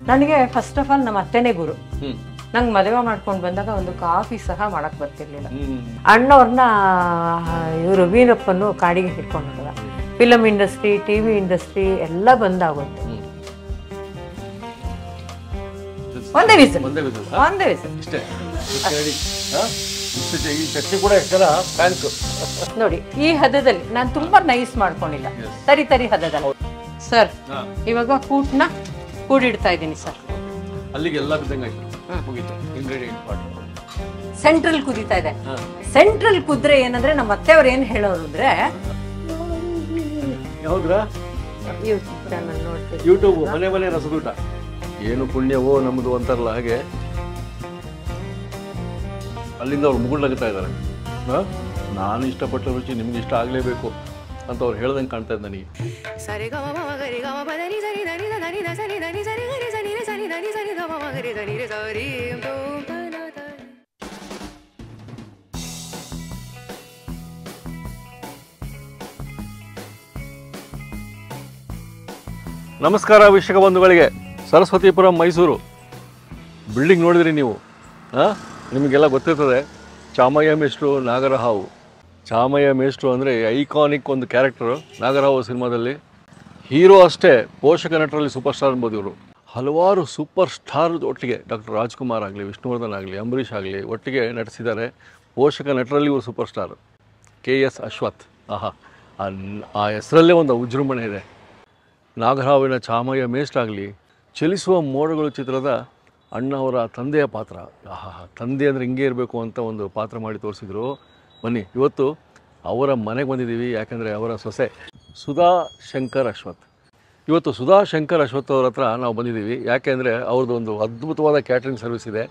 ನನಗೆ first of all ನಮ್ಮ ಅತ್ತೆನೇ ಗುರು. ನಂಗೆ ಮದುವೆ ಮಾಡ್ಕೊಂಡು ಬಂದಾಗ ಒಂದು ಕಾಫಿ ಸಹ ಮಾಡಕ್ ಬರ್ತಿರ್ಲಿಲ್ಲ. ಅಣ್ಣವ್ರನ್ನ ಇವರು ವೀರಪ್ಪನ್ನು ಕಾಡಿಗೆ ಹಿಡ್ಕೊಂಡ್ರ. ಫಿಲಮ್ ಇಂಡಸ್ಟ್ರಿ, ಟಿವಿ ಇಂಡಸ್ಟ್ರಿ ಎಲ್ಲ ಬಂದಾಗೋಯ್ತು. ಒಂದೇ ವಿಸಿಲ್. ನೋಡಿ ಈ ಹದದಲ್ಲಿ ನಾನು ತುಂಬಾ ನೈಸ್ ಮಾಡ್ಕೊಂಡಿಲ್ಲ, ತರಿ ತರಿ ಹದದಲ್ಲಿ. ಸರ್ ಇವಾಗ ಕೂಟ್ನ ಕೂಡಿಡ್ತಾ ಇದ್ದೀನಿ ಸರ್. ಅಲ್ಲಿಗೆ ಎಲ್ಲ ಸೆಂಟ್ರಲ್ ಕುದೀತಾ ಇದೆ. ಸೆಂಟ್ರಲ್ ಕುದ್ರೆ ಏನಂದ್ರೆ ನಮ್ಮ ಅತ್ತೆಯವ್ರು ಏನ್ ಹೇಳೋರು ಅಂದ್ರೆ, ಯೂಟ್ಯೂಬ್ ಮನೆ ಮನೆ ರಸದೂಟ ಏನು ಪುಣ್ಯವೋ ನಮ್ದು ಅಂತಾರಲ್ಲ ಹಾಗೆ, ಅಲ್ಲಿಂದ ಅವ್ರು ಮುಗುಳ್ಲಾಗ್ತಾ ಇದ್ದಾರೆ. ನಾನು ಇಷ್ಟಪಟ್ಟ ರುಚಿ ನಿಮ್ಗೆ ಇಷ್ಟ ಆಗಲೇಬೇಕು ಅಂತ ಅವ್ರು ಹೇಳ್ದಂಗೆ ಕಾಣ್ತಾ ಇದ್ದ ನನಗೆ. ನಮಸ್ಕಾರ ವೀಕ್ಷಕ ಬಂಧುಗಳಿಗೆ. ಸರಸ್ವತಿಪುರಂ ಮೈಸೂರು ಬಿಲ್ಡಿಂಗ್ ನೋಡಿದ್ರಿ ನೀವು, ನಿಮಗೆಲ್ಲ ಗೊತ್ತಿರ್ತದೆ. ಚಾಮಯ್ಯ ಮೇಷ್ಟ್ರು, ನಾಗರಹಾವು. ಚಾಮಯ್ಯ ಮೇಷ್ಟ್ರು ಅಂದರೆ ಐಕಾನಿಕ್ ಒಂದು ಕ್ಯಾರೆಕ್ಟರು ನಾಗರಹಾವು ಸಿನಿಮಾದಲ್ಲಿ. ಹೀರೋ ಅಷ್ಟೇ, ಪೋಷಕ ನಟರಲ್ಲಿ ಸೂಪರ್ ಸ್ಟಾರ್ ಅನ್ಬೋದು ಇವರು. ಹಲವಾರು ಸೂಪರ್ ಸ್ಟಾರ್ ಒಟ್ಟಿಗೆ, ಡಾಕ್ಟರ್ ರಾಜ್ಕುಮಾರ್ ಆಗಲಿ, ವಿಷ್ಣುವರ್ಧನ್ ಆಗಲಿ, ಅಂಬರೀಷ್ ಆಗಲಿ ಒಟ್ಟಿಗೆ ನಟಿಸಿದ್ದಾರೆ. ಪೋಷಕ ನಟರಲ್ಲಿ ಇವರು ಸೂಪರ್ ಸ್ಟಾರ್. KS ಅಶ್ವಥ್. ಆ ಹೆಸರಲ್ಲೇ ಒಂದು ವಿಜೃಂಭಣೆ ಇದೆ. ನಾಗರಹಾವಿನ ಚಾಮಯ್ಯ ಮೇಷ್ಟ್ರಾಗಲಿ, ಚಲಿಸುವ ಮೋಡಗಳು ಚಿತ್ರದ ಅಣ್ಣ ಅವರ ತಂದೆಯ ಪಾತ್ರ. ತಂದೆ ಅಂದರೆ ಹಿಂಗೆ ಇರಬೇಕು ಅಂತ ಒಂದು ಪಾತ್ರ ಮಾಡಿ ತೋರಿಸಿದ್ರು. ಬನ್ನಿ, ಇವತ್ತು ಅವರ ಮನೆಗೆ ಬಂದಿದ್ದೀವಿ. ಯಾಕೆಂದರೆ ಅವರ ಸೊಸೆ ಸುಧಾ ಶಂಕರ್ ಅಶ್ವಥ್. ಇವತ್ತು ಸುಧಾ ಶಂಕರ್ ಅಶ್ವಥ್ ಅವ್ರ ಹತ್ರ ನಾವು ಬಂದಿದ್ದೀವಿ. ಯಾಕೆಂದರೆ ಅವ್ರದ್ದು ಒಂದು ಅದ್ಭುತವಾದ ಕ್ಯಾಟ್ರಿಂಗ್ ಸರ್ವಿಸ್ ಇದೆ.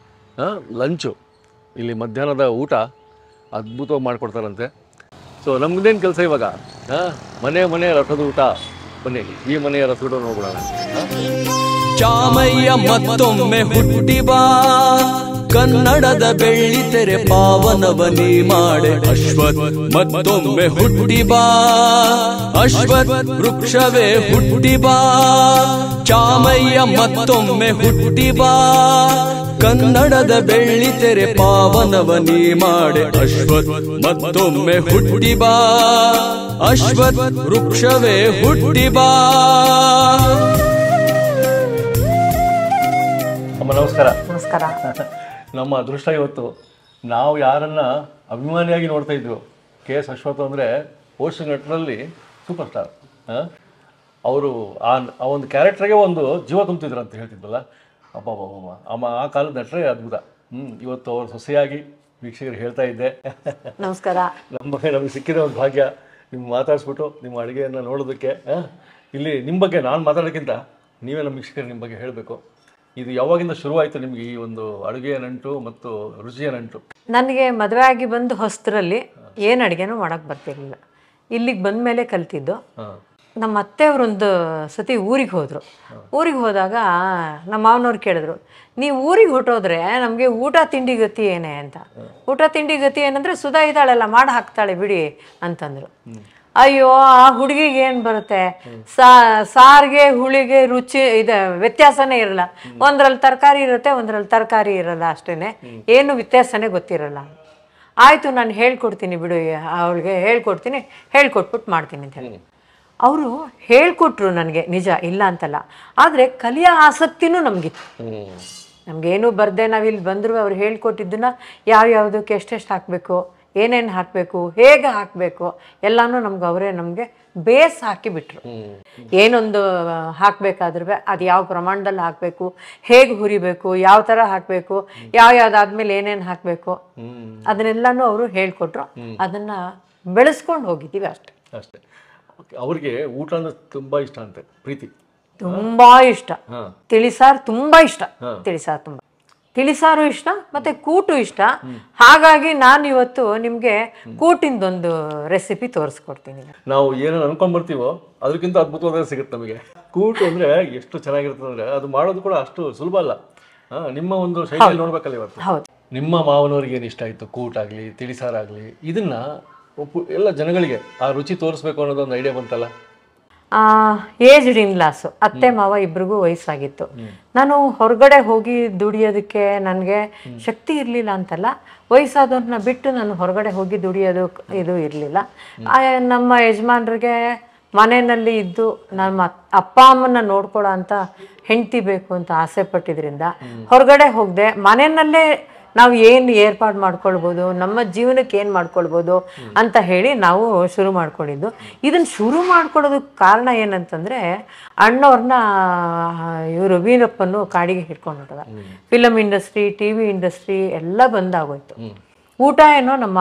ಲಂಚು, ಇಲ್ಲಿ ಮಧ್ಯಾಹ್ನದ ಊಟ ಅದ್ಭುತವಾಗಿ ಮಾಡಿಕೊಡ್ತಾರಂತೆ. ಸೊ ನಮ್ದೇನು ಕೆಲಸ ಇವಾಗ, ಮನೆ ಮನೆ ರಥದ ಊಟ. ಬನ್ನಿ, ಈ ಮನೆಯ ರಸೂಟ ನೋಡ್ಬಿಡೋಣ. ಚಾಮಯ್ಯ ಮತ್ತೊಮ್ಮೆ ಹುಟ್ಟಿ ಬಾ, ಕನ್ನಡದ ಬೆಳ್ಳಿ ತೆರೆ ಪಾವನವನಿ ಮಾಡೆ. ಅಶ್ವಥ್ ಮತ್ತೊಮ್ಮೆ ಹುಟ್ಟಿ ಬಾ, ಅಶ್ವಥ್ ವೃಕ್ಷವೇ ಹುಟ್ಟಿ ಬಾ. ಚಾಮಯ್ಯ ಮತ್ತೊಮ್ಮೆ ಹುಟ್ಟಿ ಬಾ, ಕನ್ನಡದ ಬೆಳ್ಳಿ ತೆರೆ ಪಾವನವನಿ ಮಾಡೆ. ಅಶ್ವಥ್ ಮತ್ತೊಮ್ಮೆ ಹುಟ್ಟಿ ಬಾ, ಅಶ್ವಥ್ ವೃಕ್ಷವೇ ಹುಟ್ಟಿ ಬಾ. ನಮಸ್ಕಾರ. ನಮಸ್ಕಾರ. ನಮ್ಮ ಅದೃಷ್ಟ ಇವತ್ತು ನಾವು ಯಾರನ್ನ ಅಭಿಮಾನಿಯಾಗಿ ನೋಡ್ತಾ ಇದ್ವು, KS ಅಶ್ವಥ್ ಅಂದರೆ ಪೋಷಕ ನಟರಲ್ಲಿ ಸೂಪರ್ ಸ್ಟಾರ್. ಅವರು ಆ ಒಂದು ಕ್ಯಾರೆಕ್ಟರ್ಗೆ ಒಂದು ಜೀವ ತುಂಬ್ತಿದ್ರು ಅಂತ ಹೇಳ್ತಿದ್ವಲ್ಲ. ಆ ಕಾಲದ ನಟರೇ ಅದ್ಭುತ. ಇವತ್ತು ಅವ್ರ ಸೊಸೆಯಾಗಿ ವೀಕ್ಷಕರು ಹೇಳ್ತಾ ಇದ್ದೆ. ನಮಸ್ಕಾರ. ನಮಗೆ ಸಿಕ್ಕಿದ ಒಂದು ಭಾಗ್ಯ ನಿಮ್ಗೆ ಮಾತಾಡಿಸ್ಬಿಟ್ಟು ನಿಮ್ಮ ಅಡುಗೆಯನ್ನು ನೋಡೋದಕ್ಕೆ. ಇಲ್ಲಿ ನಿಮ್ಮ ಬಗ್ಗೆ ನಾನು ಮಾತಾಡೋಕ್ಕಿಂತ ನೀವೇ ನಮ್ಮ ವೀಕ್ಷಕರು ನಿಮ್ಮ ಬಗ್ಗೆ ಹೇಳಬೇಕು. ಇದು ಯಾವಾಗಿಂದ ಶುರುವಾಯಿತು ನಿಮ್ಗೆ ಈ ಒಂದು ಅಡುಗೆಯ ನಂಟು ಮತ್ತು ರುಚಿಯ ನಂಟು? ನನಗೆ ಮದುವೆ ಆಗಿ ಬಂದು ಹೊಸದ್ರಲ್ಲಿ ಏನು ಅಡುಗೆನೂ ಮಾಡೋಕ್ಕೆ ಬರ್ತಿರ್ಲಿಲ್ಲ. ಇಲ್ಲಿಗೆ ಬಂದ ಮೇಲೆ ಕಲ್ತಿದ್ದು. ನಮ್ಮ ಅತ್ತೆಯವರೊಂದು ಸತಿ ಊರಿಗೆ ಹೋದರು. ಊರಿಗೆ ಹೋದಾಗ ನಮ್ಮ ಮಾವನವ್ರು ಕೇಳಿದ್ರು, ನೀವು ಊರಿಗೆ ಹೊಟ್ಟೋದ್ರೆ ನಮಗೆ ಊಟ ತಿಂಡಿ ಗತಿ ಏನೇ ಅಂತ. ಊಟ ತಿಂಡಿ ಗತಿ ಏನಂದರೆ ಸುಧಾ ಇದ್ದಾಳೆಲ್ಲ ಮಾಡಿ ಹಾಕ್ತಾಳೆ ಬಿಡಿ ಅಂತಂದರು. ಅಯ್ಯೋ, ಆ ಹುಡುಗಿಗೆ ಏನು ಬರುತ್ತೆ, ಸಾರಿಗೆ ಹುಳಿಗೆ ರುಚಿ ಇದೆ, ವ್ಯತ್ಯಾಸನೇ ಇರಲ್ಲ. ಒಂದ್ರಲ್ಲಿ ತರಕಾರಿ ಇರುತ್ತೆ, ಒಂದ್ರಲ್ಲಿ ತರಕಾರಿ ಇರಲ್ಲ, ಅಷ್ಟೇ, ಏನು ವ್ಯತ್ಯಾಸನೇ ಗೊತ್ತಿರಲ್ಲ. ಆಯಿತು, ನಾನು ಹೇಳ್ಕೊಡ್ತೀನಿ ಬಿಡು, ಅವಳಿಗೆ ಹೇಳ್ಕೊಟ್ಬಿಟ್ಟು ಮಾಡ್ತೀನಿ ಅಂತ ಹೇಳಿ ಅವರು ಹೇಳ್ಕೊಟ್ರು ನನಗೆ. ನಿಜ, ಇಲ್ಲ ಅಂತಲ್ಲ, ಆದರೆ ಕಲಿಯೋ ಆಸಕ್ತಿನೂ ನಮಗಿತ್ತು. ನಮಗೇನು ಬರದೆ ನಾವಿಲ್ಲಿ ಬಂದರೂ ಅವ್ರು ಹೇಳ್ಕೊಟ್ಟಿದ್ದನ್ನ ಯಾವ್ಯಾವುದಕ್ಕೆ ಎಷ್ಟೆಷ್ಟು ಹಾಕಬೇಕು, ಏನೇನು ಹಾಕಬೇಕು, ಹೇಗೆ ಹಾಕಬೇಕು ಎಲ್ಲನೂ ನಮಗೆ ಬೇಸ್ ಹಾಕಿಬಿಟ್ರು. ಏನೊಂದು ಹಾಕಬೇಕಾದ್ರೂ ಅದು ಯಾವ ಪ್ರಮಾಣದಲ್ಲಿ ಹಾಕಬೇಕು, ಹೇಗೆ ಹುರಿಬೇಕು, ಯಾವ ಥರ ಹಾಕಬೇಕು, ಯಾವ್ದಾದ್ಮೇಲೆ ಏನೇನು ಹಾಕಬೇಕು ಅದನ್ನೆಲ್ಲನೂ ಅವರು ಹೇಳ್ಕೊಟ್ರು. ಅದನ್ನು ಬೆಳೆಸ್ಕೊಂಡು ಹೋಗಿದ್ದೀವಿ ಅಷ್ಟೆ. ಅಷ್ಟೇ. ಅವ್ರಿಗೆ ಊಟ ಅಂದ್ರೆ ತುಂಬ ಇಷ್ಟ ಅಂತೆ, ಪ್ರೀತಿ ತುಂಬ ಇಷ್ಟ. ತಿಳಿಸಾರು ತುಂಬ ಇಷ್ಟ. ತಿಳಿಸಾರು ಇಷ್ಟ, ಮತ್ತೆ ಕೂಟು ಇಷ್ಟ. ಹಾಗಾಗಿ ನಾನು ಇವತ್ತು ನಿಮಗೆ ಕೂಟಿಂದೊಂದು ರೆಸಿಪಿ ತೋರಿಸ್ಕೊಡ್ತೀನಿ. ನಾವು ಏನೇನು ಅನ್ಕೊಂಡ್ಬರ್ತೀವೋ ಅದಕ್ಕಿಂತ ಅದ್ಭುತವಾದ ಸಿಗುತ್ತೆ ನಮಗೆ. ಕೂಟು ಅಂದರೆ ಎಷ್ಟು ಚೆನ್ನಾಗಿರ್ತದೆ ಅಂದರೆ ಅದು ಮಾಡೋದು ಕೂಡ ಅಷ್ಟು ಸುಲಭ ಅಲ್ಲ. ನಿಮ್ಮ ಒಂದು ಶೈಲಿ ನೋಡ್ಬೇಕಲ್ಲ ಇವತ್ತು. ಹೌದು. ನಿಮ್ಮ ಮಾವನವ್ರಿಗೆ ಏನು ಇಷ್ಟ ಆಯಿತು, ಕೂಟಾಗಲಿ ತಿಳಿಸಾರಾಗಲಿ, ಇದನ್ನ ಎಲ್ಲ ಜನಗಳಿಗೆ ಆ ರುಚಿ ತೋರಿಸ್ಬೇಕು ಅನ್ನೋದೊಂದು ಐಡಿಯಾ ಬಂತಲ್ಲ. ಏಜ್ಡ್ ಇನ್ಲಾಸು, ಅತ್ತೆ ಮಾವ ಇಬ್ರಿಗೂ ವಯಸ್ಸಾಗಿತ್ತು. ನಾನು ಹೊರಗಡೆ ಹೋಗಿ ದುಡಿಯೋದಕ್ಕೆ ನನಗೆ ಶಕ್ತಿ ಇರಲಿಲ್ಲ ಅಂತಲ್ಲ, ವಯಸ್ಸಾದವ್ರನ್ನ ಬಿಟ್ಟು ನಾನು ಹೊರಗಡೆ ಹೋಗಿ ದುಡಿಯೋದು ಇದು ಇರಲಿಲ್ಲ. ನಮ್ಮ ಯಜಮಾನ್ರಿಗೆ ಮನೆಯಲ್ಲಿ ಇದ್ದು ನಮ್ಮ ಅಪ್ಪ ಅಮ್ಮನ ನೋಡ್ಕೊಳ್ಳೋ ಅಂತ ಹೆಂಡತಿ ಬೇಕು ಅಂತ ಆಸೆ ಪಟ್ಟಿದ್ರಿಂದ ಹೊರಗಡೆ ಹೋಗದೆ ಮನೆಯಲ್ಲೇ ನಾವು ಏನು ಏರ್ಪಾಡು ಮಾಡ್ಕೊಳ್ಬೋದು, ನಮ್ಮ ಜೀವನಕ್ಕೆ ಏನು ಮಾಡ್ಕೊಳ್ಬೋದು ಅಂತ ಹೇಳಿ ನಾವು ಶುರು ಮಾಡ್ಕೊಂಡಿದ್ದು. ಇದನ್ನು ಶುರು ಮಾಡ್ಕೊಳ್ಳೋದಕ್ಕೆ ಕಾರಣ ಏನಂತಂದರೆ, ಅಣ್ಣವ್ರನ್ನ ಇವರು ವೀರಪ್ಪನು ಕಾಡಿಗೆ ಹಿಡ್ಕೊಂಡು ಹೊರಟದ. Film industry, T V industry ಎಲ್ಲ ಬಂದಾಗೋಯ್ತು. ಊಟ ಏನೋ ನಮ್ಮ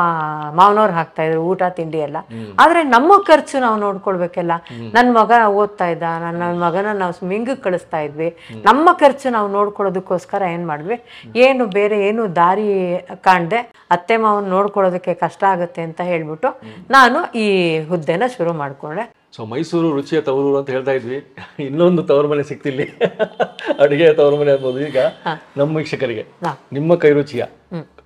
ಮಾವನವ್ರು ಹಾಕ್ತಾಯಿದ್ರು, ಊಟ ತಿಂಡಿ ಎಲ್ಲ. ಆದರೆ ನಮ್ಮ ಖರ್ಚು ನಾವು ನೋಡ್ಕೊಳ್ಬೇಕಲ್ಲ. ನನ್ನ ಮಗ ಓದ್ತಾ ಇದ್ದ, ನನ್ನ ಮಗನ ನಾವು ಸ್ವಿಮ್ಮಿಂಗಿಗೆ ಕಳಿಸ್ತಾ ಇದ್ವಿ. ನಮ್ಮ ಖರ್ಚು ನಾವು ನೋಡ್ಕೊಳ್ಳೋದಕ್ಕೋಸ್ಕರ ಏನು ಮಾಡಿದ್ವಿ, ಏನು ಬೇರೆ ಏನು ದಾರಿ ಕಾಣದೆ ಅತ್ತೆ ಮಾವನ ನೋಡ್ಕೊಳ್ಳೋದಕ್ಕೆ ಕಷ್ಟ ಆಗುತ್ತೆ ಅಂತ ಹೇಳ್ಬಿಟ್ಟು ನಾನು ಈ ಹುದ್ದೆನ ಶುರು ಮಾಡಿಕೊಂಡೆ. ಸೊ ಮೈಸೂರು ರುಚಿಯ ತವರು ಅಂತ ಹೇಳ್ತಾ ಇದ್ವಿ. ಇನ್ನೊಂದು ತವರು ಮನೆ ಸಿಕ್ತಿಲ್ಲಿ, ಅಡುಗೆ ತವರು ಮನೆ ಆಗ್ಬೋದು. ಈಗ ನಮ್ಮ ವೀಕ್ಷಕರಿಗೆ ನಿಮ್ಮ ಕೈ ರುಚಿಯ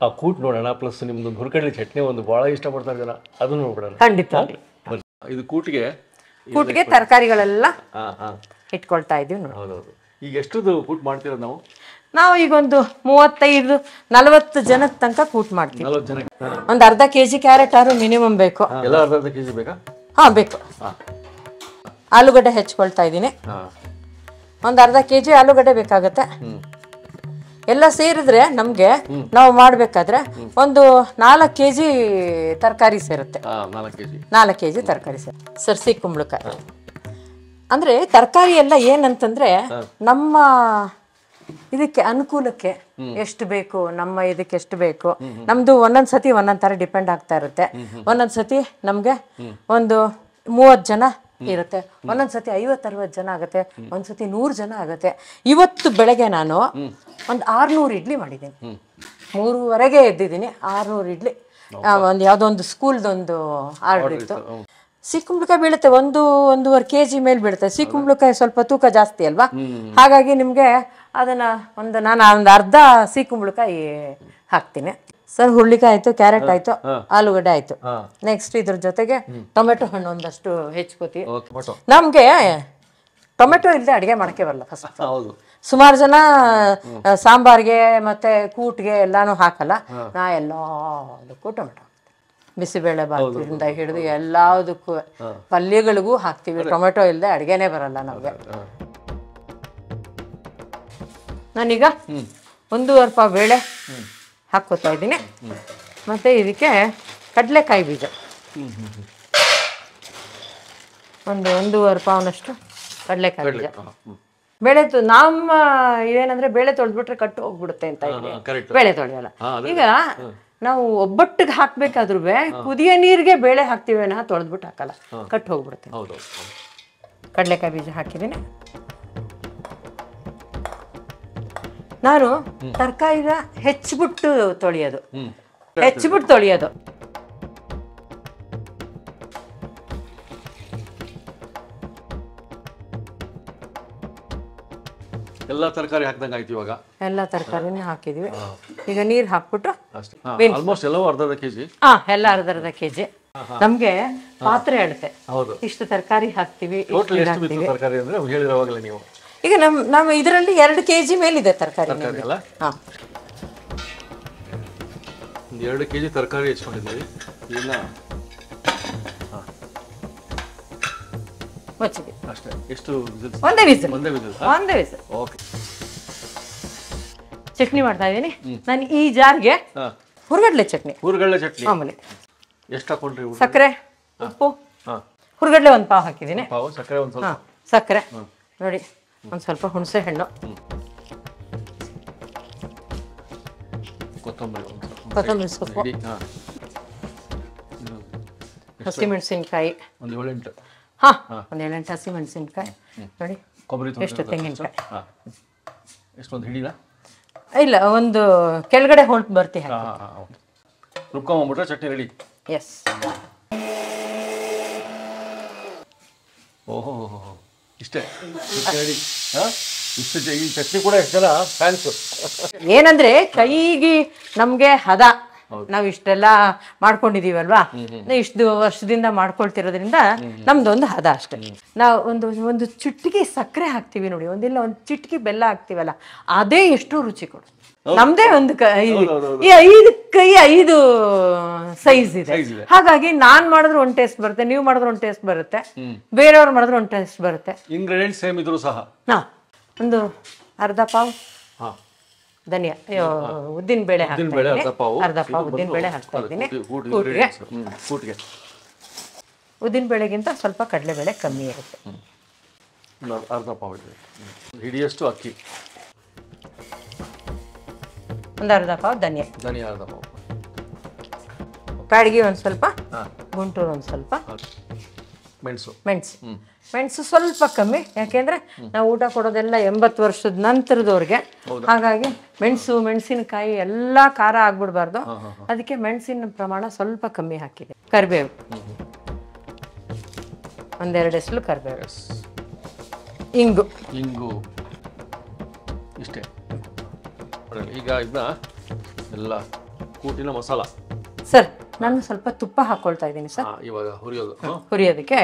ಆ ಕೂಟ್ ನೋಡೋಣ, ಪ್ಲಸ್ ನಿಮ್ದು ಹುರ್ಕಡ್ಲಿ ಚಟ್ನಿ ಒಂದು ಬಹಳ ಇಷ್ಟಪಡ್ತಾರೆ ಜನ, ಅದನ್ನು ನೋಡ್ಬಿಡೋಣ. ಖಂಡಿತ. ಇದು ಕೂಟಿಗೆ ತರಕಾರಿಗಳೆಲ್ಲ ಇಟ್ಕೊಳ್ತಾ ಇದೀವಿ ನೋಡಿ. ಹೌದೌದು. ಈಗ ಎಷ್ಟದು ಕೂಟ್ ಮಾಡ್ತಿರೋದು ನಾವು? ನಾವು ಈಗ ಒಂದು 35-40 ಜನದ ತನಕ ಕೂಟ್ ಮಾಡ್ತೀವಿ. 40 ಜನಕ್ಕೆ ಒಂದು ಅರ್ಧ ಕೆಜಿ ಕ್ಯಾರೆಟ್ ಆದ್ರೂ ಮಿನಿಮಮ್ ಬೇಕು. ಎಲ್ಲ ಅರ್ಧ ಕೆಜಿ ಬೇಕಾ? ಬೇಕು. ಆಲೂಗಡ್ಡೆ ಹೆಚ್ಕೊಳ್ತಾ ಇದ್ದೀನಿ. ಒಂದು ಅರ್ಧ ಕೆಜಿ ಆಲೂಗಡ್ಡೆ ಬೇಕಾಗತ್ತೆ. ಎಲ್ಲ ಸೇರಿದ್ರೆ ನಮ್ಗೆ ನಾವು ಮಾಡ್ಬೇಕಾದ್ರೆ ಒಂದು 4 ಕೆಜಿ ತರಕಾರಿ ಸೇರುತ್ತೆ. 4 ಕೆಜಿ ತರಕಾರಿ ಸೇರುತ್ತೆ. ಸರ್ಸಿ ಕುಂಬಳಕಾಯಿ ಅಂದ್ರೆ ತರಕಾರಿ ಎಲ್ಲ ಏನಂತಂದ್ರೆ ನಮ್ಮ ಇದಕ್ಕೆ ಅನುಕೂಲಕ್ಕೆ ಎಷ್ಟು ಬೇಕು, ನಮ್ಮ ಇದಕ್ಕೆ ಎಷ್ಟು ಬೇಕು. ನಮ್ದು ಒಂದೊಂದ್ಸತಿ ಒಂದೊಂದ್ ತರ ಡಿಪೆಂಡ್ ಆಗ್ತಾ ಇರುತ್ತೆ. ಒಂದೊಂದ್ಸತಿ ನಮ್ಗೆ ಒಂದು 30 ಜನ ಇರುತ್ತೆ, ಒಂದೊಂದ್ಸತಿ 50-60 ಜನ ಆಗುತ್ತೆ, ಒಂದ್ಸತಿ 100 ಜನ ಆಗುತ್ತೆ. ಇವತ್ತು ಬೆಳಗ್ಗೆ ನಾನು ಒಂದು 600 ಇಡ್ಲಿ ಮಾಡಿದ್ದೀನಿ. 3:30ಗೆ ಎದ್ದಿದ್ದೀನಿ. 600 ಇಡ್ಲಿ. ಒಂದು ಯಾವುದೋ ಒಂದು ಸ್ಕೂಲ್ದೊಂದು ಆರ್ಡರ್ ಇತ್ತು. ಸಿಕ್ಕುಂಬಳಕಾಯಿ ಬೀಳುತ್ತೆ, 1-1.5 ಕೆಜಿ ಮೇಲೆ ಬೀಳುತ್ತೆ. ಸಿಕ್ಕುಂಬಳಕಾಯಿ ಸ್ವಲ್ಪ ತೂಕ ಜಾಸ್ತಿ ಅಲ್ವಾ, ಹಾಗಾಗಿ ನಿಮ್ಗೆ ಅದನ್ನ ನಾನು ಒಂದು ಅರ್ಧ ಸಿಕ್ಕುಂಬಳಕಾಯಿ ಹಾಕ್ತೀನಿ. ಸರ್, ಹುರುಳಿಕಾಯಿ ಆಯ್ತು, ಕ್ಯಾರೆಟ್ ಆಯ್ತು, ಆಲೂಗಡ್ಡೆ ಆಯ್ತು. ನೆಕ್ಸ್ಟ್ ಇದ್ರ ಜೊತೆಗೆ ಟೊಮೆಟೊ ಹಣ್ಣು ಒಂದಷ್ಟು ಹೆಚ್ಕೋತೀವಿ. ನಮ್ಗೆ ಟೊಮೆಟೊ ಇಲ್ಲದೆ ಅಡುಗೆ ಮಾಡಕ್ಕೆ ಬರಲ್ಲ. ಫಸ್ಟ್ ಸುಮಾರು ಜನ ಸಾಂಬಾರ್ಗೆ ಮತ್ತೆ ಕೂಟ್ಗೆ ಎಲ್ಲಾನು ಹಾಕಲ್ಲ. ನಾ ಎಲ್ಲದಕ್ಕೂ ಟೊಮೆಟೊ, ಬಿಸಿಬೇಳೆ ಬಾತಿಂದ ಹಿಡಿದು ಎಲ್ಲದಕ್ಕೂ ಪಲ್ಯಗಳಿಗೂ ಹಾಕ್ತೀವಿ. ಟೊಮೆಟೊ ಇಲ್ಲದೆ ಅಡುಗೆನೇ ಬರಲ್ಲ ನಮಗೆ. ನಾನೀಗ 1.5 ಪಾವ್ ಬೇಳೆ ಹಾಕ್ಕೋತಾ ಇದ್ದೀನಿ. ಮತ್ತೆ ಇದಕ್ಕೆ ಕಡಲೆಕಾಯಿ ಬೀಜ ಒಂದು 1.5 ಪಾವ್ನಷ್ಟು ಕಡಲೆಕಾಯಿ ಬೀಜ. ಬೇಳೆ ನಮ್ಮ ಇದೇನಂದ್ರೆ ಬೇಳೆ ತೊಳೆದ್ಬಿಟ್ರೆ ಕಟ್ಟು ಹೋಗ್ಬಿಡುತ್ತೆ ಅಂತ ಇದೆ, ಬೇಳೆ ತೊಳೆಯಲ್ಲ. ಈಗ ನಾವು ಒಬ್ಬಟ್ಟಿಗೆ ಹಾಕ್ಬೇಕಾದ್ರೂ ಕುದಿಯ ನೀರಿಗೆ ಬೇಳೆ ಹಾಕ್ತೀವಿ, ತೊಳೆದ್ಬಿಟ್ಟು ಹಾಕಲ್ಲ, ಕಟ್ಟು ಹೋಗ್ಬಿಡುತ್ತೆ. ಕಡಲೆಕಾಯಿ ಬೀಜ ಹಾಕಿದ್ದೀನಿ. ನಾನು ತರಕಾರಿನ ಹೆಚ್ಚಿಬಿಟ್ಟು ತೊಳೆಯೋದು. ಎಲ್ಲ ತರಕಾರಿ ಹಾಕ್ದಂಗೆ ಆಯ್ತು. ಇವಾಗ ಎಲ್ಲ ತರಕಾರಿನ ಹಾಕಿದ್ವಿ. ಈಗ ನೀರು ಹಾಕ್ಬಿಟ್ಟು ಆಲ್ಮೋಸ್ಟ್ ಎಲ್ಲವೂ ಅರ್ಧ ಕೆಜಿ. ಎಲ್ಲ ಅರ್ಧ ಕೆಜಿ. ನಮ್ಗೆ ಪಾತ್ರೆ ಅಳತೆ ಇಷ್ಟು ತರಕಾರಿ ಹಾಕ್ತಿವಿ. ತರಕಾರಿ ಅಂದ್ರೆ ಹೇಳಿರೋವಾಗಲೇ ನೀವು ಈಗ ನಮ್ಮ ಇದರಲ್ಲಿ 2 ಕೆಜಿ ಮೇಲಿದೆ ತರಕಾರಿ. 2 ಕೆಜಿ ತರಕಾರಿ ಹೆಚ್ಚಿಕೊಂಡಿದ್ದೀವಿ. ಇದನ್ನ ಅಷ್ಟೇ. ಎಷ್ಟು? ಒಂದೇ ವಿಸಿಲ್. ಓಕೆ. ಚಟ್ನಿ ಮಾಡ್ತಾ ಇದ್ದೀನಿ ನಾನು. ಈ ಜಾರ್ಗೆ ಹುರ್ಗಡ್ಲೆ ಚಟ್ನಿ ಮಾಮೂಲಿ. ಎಷ್ಟು ಹಾಕೊಂಡ್ರಿ? ಸಕ್ಕರೆ, ಉಪ್ಪು, ಹುರ್ಗಡ್ಲೆ 1 ಪಾವ್ ಹಾಕಿದ್ದೀನಿ. ಸಕ್ಕರೆ ನೋಡಿ, ಒಂದು ಸ್ವಲ್ಪ ಹುಣಸೆ ಹಣ್ಣು, ಕೊತ್ತಂಬರಿ ಸೊಪ್ಪು, ಹಸಿಮೆಣಸಿನ್ಕಾಯಿ ಒಂದು 7-8. ಒಂದು 7-8 ಹಸಿಮೆಣಸಿನ್ಕಾಯಿ ನೋಡಿ. ಎಷ್ಟು ತೆಂಗಿನಕಾಯಿ? ಎಷ್ಟೊಂದು ಹಿಡಿಲ್ಲ? ಇಲ್ಲ, ಒಂದು ಕೆಳಗಡೆ ಹೊಂಟು ಬರ್ತಿ ರುಬ್ಕೊಂಡ್ಬಿಟ್ರೆ ಚಟ್ನಿ ರೆಡಿ. ಎಸ್. ಓಹೋ, ಇಷ್ಟೇ ರೆಡಿ. ಇಷ್ಟು ಈ ಚಟ್ನಿ ಕೂಡ ಎಷ್ಟು ಜನ ಫ್ಯಾನ್ಸು. ಏನಂದ್ರೆ ಕೈಗೆ ನಮ್ಗೆ ಹದ ನಾವು ಇಷ್ಟೆಲ್ಲ ಮಾಡ್ಕೊಂಡಿದೀವಲ್ವಾ, ಇಷ್ಟು ವರ್ಷದಿಂದ ಮಾಡ್ಕೊಳ್ತಿರೋದ್ರಿಂದ ನಮ್ದೊಂದು ಹದ ಅಷ್ಟೇ. ನಾವು ಒಂದು ಚಿಟಿಕೆ ಸಕ್ಕರೆ ಹಾಕ್ತಿವಿ ನೋಡಿ, ಒಂದು ಚಿಟಿಕೆ ಬೆಲ್ಲ ಹಾಕ್ತಿವಲ್ಲ, ಅದೇ ಎಷ್ಟು ರುಚಿ ಕೊಡು. ನಮ್ದೇ ಒಂದು ಐದು ಸೈಜ್ ಇದೆ. ಹಾಗಾಗಿ ನಾನ್ ಮಾಡಿದ್ರೆ ಒಂದು ಟೇಸ್ಟ್ ಬರುತ್ತೆ, ನೀವು ಮಾಡಿದ್ರೆ ಒಂದು ಟೇಸ್ಟ್ ಬರುತ್ತೆ, ಬೇರೆಯವ್ರು ಮಾಡಿದ್ರೆ ಒಂದು ಟೇಸ್ಟ್ ಬರುತ್ತೆ. ಇಂಗ್ರೀಡಿಯೆಂಟ್ ಸೇಮ್ ಇದ್ರು ಸಹ ಒಂದು ಅರ್ಧ ಪಾವ್ ಧನಿಯಾ, ಉದ್ದಿನ ಬೇಳೆ ಅರ್ಧ ಪಾವ್ ಉದ್ದಿನ ಬೇಳೆ ಹಾಕ್ತಾ ಇದ್ದೀನಿ. ಉದ್ದಿನ ಬೇಳೆಗಿಂತ ಸ್ವಲ್ಪ ಕಡಲೆಬೇಳೆ ಕಮ್ಮಿ ಇರುತ್ತೆ. ಅರ್ಧ ಪಾವ್ ಹಿಡಿಯಷ್ಟು ಅಕ್ಕಿ, ಒಂದು ಅರ್ಧ ಪಾವ್ ಧನಿಯಾ, ಅರ್ಧ ಪಾವ್ ಬ್ಯಾಡಗಿ, ಒಂದು ಸ್ವಲ್ಪ ಗುಂಟೂರು, ಒಂದು ಸ್ವಲ್ಪ ಮೆಣಸು ಸ್ವಲ್ಪ ಕಮ್ಮಿ. ಯಾಕೆಂದ್ರೆ ನಾವು ಊಟ ಕೊಡೋದೆಲ್ಲ 80 ವರ್ಷದ ನಂತರದವ್ರಿಗೆ. ಹಾಗಾಗಿ ಮೆಣಸಿನಕಾಯಿ ಎಲ್ಲ ಖಾರ ಆಗ್ಬಿಡ್ಬಾರ್ದು, ಅದಕ್ಕೆ ಮೆಣಸಿನ ಪ್ರಮಾಣ ಸ್ವಲ್ಪ ಕಮ್ಮಿ ಹಾಕಿದೆ. ಕರಿಬೇವು, ಒಂದೆರಡು ಎಸ್ಲು ಕರಿಬೇವು, ಇಂಗು ಇಷ್ಟೇ. ಈಗ ಇದನ್ನ ಎಲ್ಲ ಕೂಟಿನ ಮಸಾಲ ಸರ್. ನಾನು ಸ್ವಲ್ಪ ತುಪ್ಪ ಹಾಕೊಳ್ತಾ ಇದ್ದೀನಿ ಸರ್ ಇವಾಗ ಹುರಿಯೋದಕ್ಕೆ.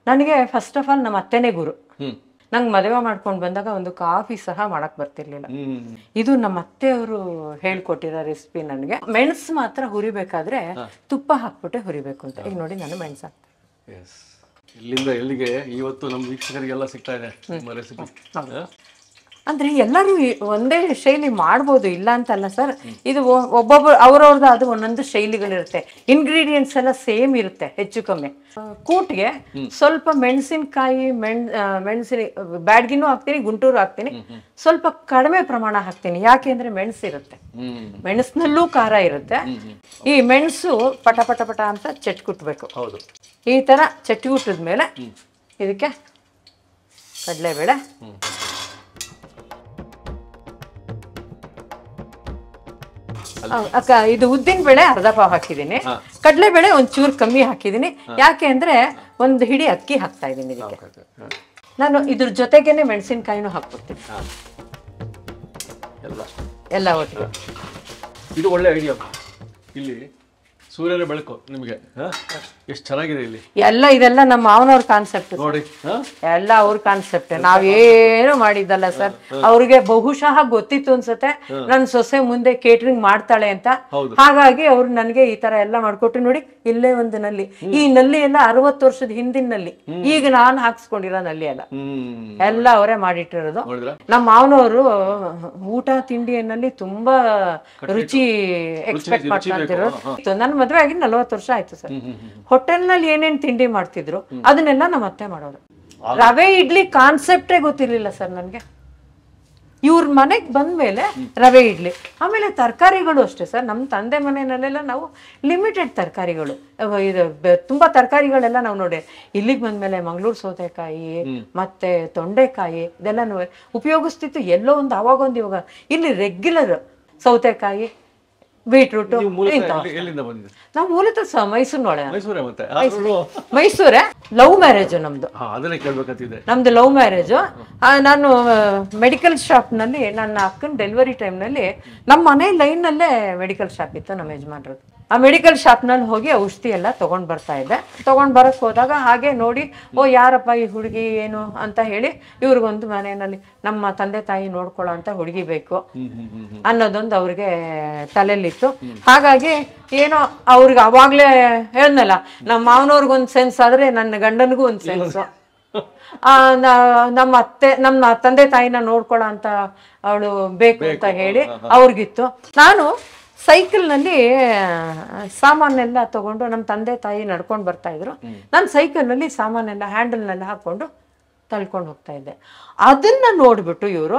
ನನಗೆ ಫಸ್ಟ್ ಆಫ್ ಆಲ್ ನಮ್ಮ ಅತ್ತೆನೇ ಗುರು. ನಂಗೆ ಮದುವೆ ಮಾಡ್ಕೊಂಡು ಬಂದಾಗ ಒಂದು ಕಾಫಿ ಸಹ ಮಾಡಕ್ ಬರ್ತಿರ್ಲಿಲ್ಲ. ಇದು ನಮ್ಮ ಅತ್ತೆಯವರು ಹೇಳ್ಕೊಟ್ಟಿರೋ ರೆಸಿಪಿ ನನಗೆ. ಮೆಣಸು ಮಾತ್ರ ಹುರಿಬೇಕಾದ್ರೆ ತುಪ್ಪ ಹಾಕ್ಬಿಟ್ಟೆ ಹುರಿಬೇಕು ಅಂತ. ಈಗ ನೋಡಿ ನಾನು ಮೆಣಸು ಹಾಕ್ತೇನೆ. ಇಲ್ಲಿಂದ ಎಲ್ಲಿಗೆ ಇವತ್ತು ನಮ್ಮ ವೀಕ್ಷಕರಿಗೆಲ್ಲ ಸಿಗ್ತಾ ಇದೆ ರೆಸಿಪಿ. ಅಂದ್ರೆ ಎಲ್ಲರೂ ಒಂದೇ ಶೈಲಿ ಮಾಡ್ಬೋದು, ಇಲ್ಲ ಅಂತಲ್ಲ ಸರ್. ಇದು ಒಬ್ಬೊಬ್ಬರು ಅವ್ರವ್ರದ್ದು ಅದು ಒಂದೊಂದು ಶೈಲಿಗಳಿರುತ್ತೆ. ಇಂಗ್ರೀಡಿಯೆಂಟ್ಸ್ ಎಲ್ಲ ಸೇಮ್ ಇರುತ್ತೆ ಹೆಚ್ಚು ಕಮ್ಮಿ. ಕೂಟ್ಗೆ ಸ್ವಲ್ಪ ಮೆಣಸಿನಕಾಯಿ, ಬ್ಯಾಡ್ಗಿನೂ ಹಾಕ್ತೀನಿ, ಗುಂಟೂರು ಹಾಕ್ತೀನಿ, ಸ್ವಲ್ಪ ಕಡಿಮೆ ಪ್ರಮಾಣ ಹಾಕ್ತೀನಿ. ಯಾಕೆ ಅಂದ್ರೆ ಮೆಣಸಿರುತ್ತೆ, ಮೆಣಸಿನಲ್ಲೂ ಖಾರ ಇರುತ್ತೆ. ಈ ಮೆಣಸು ಪಟ ಪಟ ಪಟ ಅಂತ ಚಟ್ಕುಟ್ಬೇಕು. ಈ ತರ ಚಟ್ಕುಟ್ಟಿದ್ಮೇಲೆ ಇದಕ್ಕೆ ಕಡಲೆಬೇಳೆ, ಇದು ಉದ್ದಿನ ಬೇಳೆ ಅರ್ಧ ಪಾವ್ ಹಾಕಿದ್ದೀನಿ, ಕಡಲೆಬೇಳೆ ಒಂಚೂರು ಕಮ್ಮಿ ಹಾಕಿದ್ದೀನಿ. ಯಾಕೆ ಅಂದ್ರೆ ಒಂದು ಹಿಡಿ ಅಕ್ಕಿ ಹಾಕ್ತಾ ಇದ್ದೀನಿ ಇದಕ್ಕೆ. ನಾನು ಇದ್ರ ಜೊತೆಗೇನೆ ಮೆಣಸಿನಕಾಯಿನೂ ಹಾಕ್ಬಿಡ್ತೀನಿ ಎಲ್ಲ ಒಟ್ಟಿಗೆ. ಇದು ಒಳ್ಳೆ ಐಡಿಯಾ. ಇಲ್ಲಿ ಸೂರ್ಯನ ಬೆಳಕು ನಿಮಗೆ ಎಷ್ಟು ಚೆನ್ನಾಗಿದೆ ಇಲ್ಲಿ. ಇದೆಲ್ಲ ನಮ್ಮ ಮಾವನವ್ರ ಕಾನ್ಸೆಪ್ಟ್ ನೋಡಿ, ಎಲ್ಲ ಅವ್ರ ಕಾನ್ಸೆಪ್ಟ್. ನಾವೇನು ಮಾಡಿದ್ದಲ್ಲ ಸರ್. ಅವ್ರಿಗೆ ಬಹುಶಃ ಗೊತ್ತಿತ್ತು ಅನ್ಸುತ್ತೆ ನನ್ ಸೊಸೆ ಮುಂದೆ ಕೇಟರಿಂಗ್ ಮಾಡ್ತಾಳೆ ಅಂತ. ಹಾಗಾಗಿ ಅವ್ರು ನನಗೆ ಈ ತರ ಎಲ್ಲ ಮಾಡ್ಕೊಟ್ರು. ನೋಡಿ, ಇಲ್ಲೇ ಒಂದು ನಲ್ಲಿ. ಈ ನಲ್ಲಿ ಎಲ್ಲ 60 ವರ್ಷದ ಹಿಂದಿನ ನಲ್ಲಿ, ಈಗ ನಾನು ಹಾಕ್ಸ್ಕೊಂಡಿರೋ ನಲ್ಲಿ ಎಲ್ಲ ಅವರೇ ಮಾಡಿಟ್ಟಿರೋದು. ನಮ್ಮ ಮಾವನವರು ಊಟ ತಿಂಡಿಯಲ್ಲಿ ತುಂಬಾ ರುಚಿ ಎಕ್ಸ್ಪೆಕ್ಟ್ ಮಾಡ್ತಾ ಇರೋದು. ನನ್ನ ಮದುವೆ ಆಗಿ 40 ವರ್ಷ ಆಯ್ತು ಸರ್. ಹೋಟೆಲ್ ನಲ್ಲಿ ಏನೇನ್ ತಿಂಡಿ ಮಾಡ್ತಿದ್ರು ಅದನ್ನೆಲ್ಲ ನಮ್ಮ ಅತ್ತೆ ಮಾಡೋರು. ರವೆ ಇಡ್ಲಿ ಕಾನ್ಸೆಪ್ಟೇ ಗೊತ್ತಿರ್ಲಿಲ್ಲ ಸರ್ ನನ್ಗೆ. ಇವ್ರ ಮನೆಗ್ ಬಂದ್ಮೇಲೆ ರವೆ ಇಡ್ಲಿ. ಆಮೇಲೆ ತರಕಾರಿಗಳು ಅಷ್ಟೇ ಸರ್. ನಮ್ಮ ತಂದೆ ಮನೆಯಲ್ಲೆಲ್ಲ ನಾವು ಲಿಮಿಟೆಡ್ ತರಕಾರಿಗಳು, ಇದು ತುಂಬಾ ತರಕಾರಿಗಳೆಲ್ಲ ನಾವು ನೋಡಿ. ಇಲ್ಲಿಗೆ ಬಂದ್ಮೇಲೆ ಮಂಗಳೂರು ಸೌತೆಕಾಯಿ ಮತ್ತೆ ತೊಂಡೆಕಾಯಿ ಇದೆಲ್ಲ ಉಪಯೋಗಿಸ್ತಿತ್ತು. ಎಲ್ಲೋ ಒಂದು ಅವಾಗೊಂದು, ಇವಾಗ ಇಲ್ಲಿ ರೆಗ್ಯುಲರ್ ಸೌತೆಕಾಯಿ, ಬೀಟ್ರೂಟು. ನಾವು ಮೂಲತಃ ಮೈಸೂರೇ. ಲವ್ ಮ್ಯಾರೇಜ್ ನಮ್ದು. ನಮ್ದು ಲವ್ ಮ್ಯಾರೇಜು. ನಾನು ಮೆಡಿಕಲ್ ಶಾಪ್ ನಲ್ಲಿ ನನ್ನ ಅಕ್ಕನ ಡೆಲಿವರಿ ಟೈಮ್ ನಲ್ಲಿ ನಮ್ಮ ಮನೆ ಲೈನ್ ನಲ್ಲೇ ಮೆಡಿಕಲ್ ಶಾಪ್ ಇತ್ತು ನಮ್ಮ ಯಜಮಾನ್ರದ್ದು. ಆ ಮೆಡಿಕಲ್ ಶಾಪ್ ನಲ್ಲಿ ಹೋಗಿ ಔಷಧಿ ಎಲ್ಲ ತಗೊಂಡ್ ಬರ್ತಾ ಇದ್ದೆ. ತಗೊಂಡ್ ಬರಕ್ ಹೋದಾಗ ಹಾಗೆ ನೋಡಿ, ಯಾರಪ್ಪ ಈ ಹುಡುಗಿ ಏನು ಅಂತ ಹೇಳಿ, ಇವ್ರಿಗೊಂದು ಮನೆಯಲ್ಲಿ ನಮ್ಮ ತಂದೆ ತಾಯಿ ನೋಡ್ಕೊಳ್ಳೋ ಅಂತ ಹುಡುಗಿ ಬೇಕು ಅನ್ನೋದೊಂದು ಅವ್ರಿಗೆ ತಲೆಯಲ್ಲಿತ್ತು. ಹಾಗಾಗಿ ಏನೋ ಅವ್ರಿಗೆ ಅವಾಗ್ಲೇ ಹೇಳ್ದಲ್ಲ, ನಮ್ಮ ಮಾವನವ್ರಿಗೊಂದು ಸೆನ್ಸ್ ಆದ್ರೆ ನನ್ನ ಗಂಡನಿಗೂ ಒಂದು ಸೆನ್ಸ್. ನಮ್ಮ ತಂದೆ ತಾಯಿನ ನೋಡ್ಕೊಳ್ಳೋ ಅಂತ ಅವಳು ಬೇಕು ಅಂತ ಹೇಳಿ ಅವ್ರಿಗಿತ್ತು. ನಾನು ಸೈಕಲ್ ನಲ್ಲಿ ಸಾಮಾನೆಲ್ಲ ತಗೊಂಡು, ನಮ್ಮ ತಂದೆ ತಾಯಿ ನಡ್ಕೊಂಡು ಬರ್ತಾ ಇದ್ರು, ನಾನು ಸೈಕಲ್ ನಲ್ಲಿ ಸಾಮಾನೆಲ್ಲ ಹ್ಯಾಂಡಲ್ನೆಲ್ಲ ಹಾಕೊಂಡು ತಳ್ಕೊಂಡು ಹೋಗ್ತಾ ಇದ್ದೆ. ಅದನ್ನ ನೋಡ್ಬಿಟ್ಟು ಇವರು,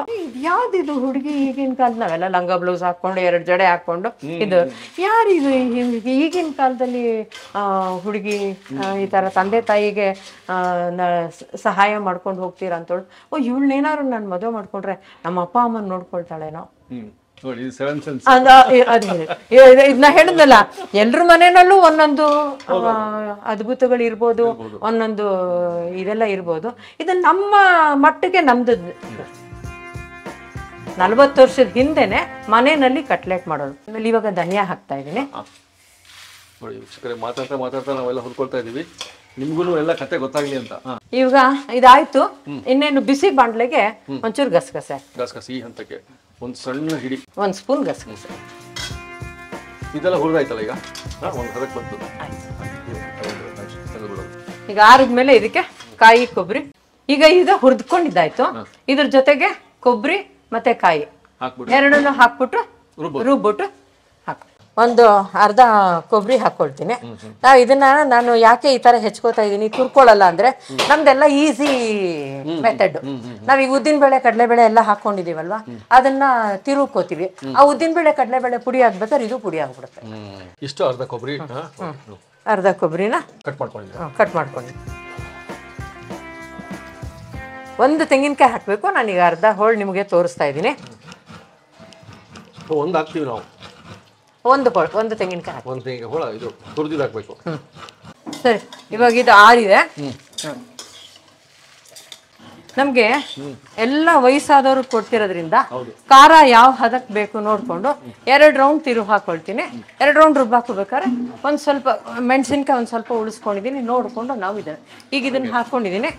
ಯಾವ್ದಿದು ಹುಡುಗಿ ಈಗಿನ ಕಾಲದ, ನಾವೆಲ್ಲ ಲಂಗ ಬ್ಲೌಸ್ ಹಾಕೊಂಡು 2 ಜಡೆ ಹಾಕೊಂಡು, ಇದು ಯಾರಿದು ಈಗಿನ ಕಾಲದಲ್ಲಿ ಹುಡುಗಿ ಈ ತರ ತಂದೆ ತಾಯಿಗೆ ಸಹಾಯ ಮಾಡ್ಕೊಂಡು ಹೋಗ್ತೀರಾ ಅಂತೇಳಿ. ಇವಳನ್ನೇನಾದ್ರು ನಾನು ಮದುವೆ ಮಾಡ್ಕೊಂಡ್ರೆ ನಮ್ಮ ಅಪ್ಪ ಅಮ್ಮನ ನೋಡ್ಕೊಳ್ತಾಳೇನೋ. ಇದನ್ನ ಹೇಳಿದ್ನಲ್ಲ, ಎಲ್ರ ಮನೆಯಲ್ಲೂ ಒಂದೊಂದು ಅದ್ಭುತಗಳು ಇರ್ಬೋದು, ಒಂದೊಂದು ಇದೆಲ್ಲ ಇರ್ಬೋದು. ಇದು ನಮ್ಮ ಮಟ್ಟಿಗೆ ನಮ್ದು 40 ವರ್ಷದ ಹಿಂದೆನೆ ಮನೆಯಲ್ಲಿ ಕಟ್ಲೆಟ್ ಮಾಡೋದು. ಆಮೇಲೆ ಇವಾಗ ಧನಿಯಾ ಹಾಕ್ತಾ ಇದ್ದೀನಿ. ನೋಡಿ ವೀಕ್ಷಕರೇ, ಮಾತಾಡ್ತಾ ನಾವೆಲ್ಲ ಹೊಲ್ಕೊಳ್ತಾ ಇದೀವಿ, ನಿಮ್ಗೂ ಎಲ್ಲ ಕತೆ ಗೊತ್ತಾಗ್ಲಿ ಅಂತ. ಇವಾಗ ಇದಾಯ್ತು. ಇನ್ನೇನು ಬಿಸಿ ಬಾಂಡ್ಲೆಗೆ ಒಂಚೂರು ಗಸಗಸೆ ಈ ಹಂತಕ್ಕೆ ಒಂದು ಸಣ್ಣ ಹಿಡಿ, 1 ಸ್ಪೂನ್ ಗಸಗಸೆ. ಇದೆಲ್ಲ ಹುರಿದಾಯ್ತಲ್ಲ ಈಗ, ಒಂದು ಹದಕ್ಕೆ ಬಂತು. ಈಗ ಆರಿದ್ಮೇಲೆ ಇದಕ್ಕೆ ಕಾಯಿ ಕೊಬ್ಬರಿ, ಈಗ ಇದು ಹುರಿದ್ಕೊಂಡಿದ್ದಾಯ್ತು. ಇದ್ರ ಜೊತೆಗೆ ಕೊಬ್ಬರಿ ಮತ್ತೆ ಕಾಯಿ ಎರಡನ್ನು ಹಾಕ್ಬಿಟ್ಟು ರುಬ್ಬಿಟ್ಟು ಹಾಕ್. ಒಂದು ಅರ್ಧ ಕೊಬ್ಬರಿ ಹಾಕೊಳ್ತೀನಿ. ನಾನು ಯಾಕೆ ಈ ತರ ಹೆಚ್ಕೋತಾ ಇದೀನಿ, ತುರ್ಕೊಳ್ಳಲ್ಲ ಅಂದ್ರೆ ನಮ್ದೆಲ್ಲ ಈಸಿ ಮೆಥಡ್. ನಾವೀಗ ಉದ್ದಿನಬೇಳೆ ಕಡಲೆಬೇಳೆ ಎಲ್ಲ ಹಾಕೊಂಡಿದೀವಲ್ವಾ, ಅದನ್ನ ತಿರುಕೋತೀವಿ. ಆ ಉದ್ದಿನಬೇಳೆ ಕಡಲೆಬೇಳೆ ಪುಡಿ ಆಗ್ಬೇಕಾದ್ರೆ ಇದು ಪುಡಿ ಆಗ್ಬಿಡುತ್ತೆ. ಇಷ್ಟು ಅರ್ಧ ಕೊಬ್ಬರಿ, ಅರ್ಧ ಕೊಬ್ಬರಿನ ಕಟ್ ಮಾಡ್ಕೊಂಡು ಒಂದು ತೆಂಗಿನಕಾಯಿ ಹಾಕ್ಬೇಕು. ನಾನೀಗ ಅರ್ಧ ಹೋಳು ನಿಮಗೆ ತೋರಿಸ್ತಾ ಇದ್ದೀನಿ. ಒಂದು ಹಾಕ್ತೀವಿ ನಾವು, ಒಂದು ತೆಂಗಿನಕಾಯಿ ಒಂದು ತೆಂಗಿನಕಾಯಿ ಹೋಳ ಇದು ತುರಿದು ಹಾಕ್ಬೇಕು. ಸರಿ, ಇವಾಗ ಇದು ಆರಿದೆ. ನಮ್ಗೆ ಎಲ್ಲ ವಯಸ್ಸಾದವ್ರು ಕೊಡ್ತಿರೋದ್ರಿಂದ ಖಾರ ಯಾವ ಹದಕ್ ಬೇಕು ನೋಡ್ಕೊಂಡು 2 ರೌಂಡ್ ತಿರುವು ಹಾಕೊಳ್ತೀನಿ. 2 ರೌಂಡ್ ರುಬ್ಬ ಹಾಕೋಬೇಕಾದ್ರೆ ಒಂದ್ ಸ್ವಲ್ಪ ಮೆಣಸಿನ್ಕಾಯಿ ಒಂದ್ ಸ್ವಲ್ಪ ಉಳಿಸ್ಕೊಂಡಿದೀನಿ ನೋಡ್ಕೊಂಡು ನಾವು ಈಗ ಇದನ್ನ ಹಾಕೊಂಡಿದೀನಿ.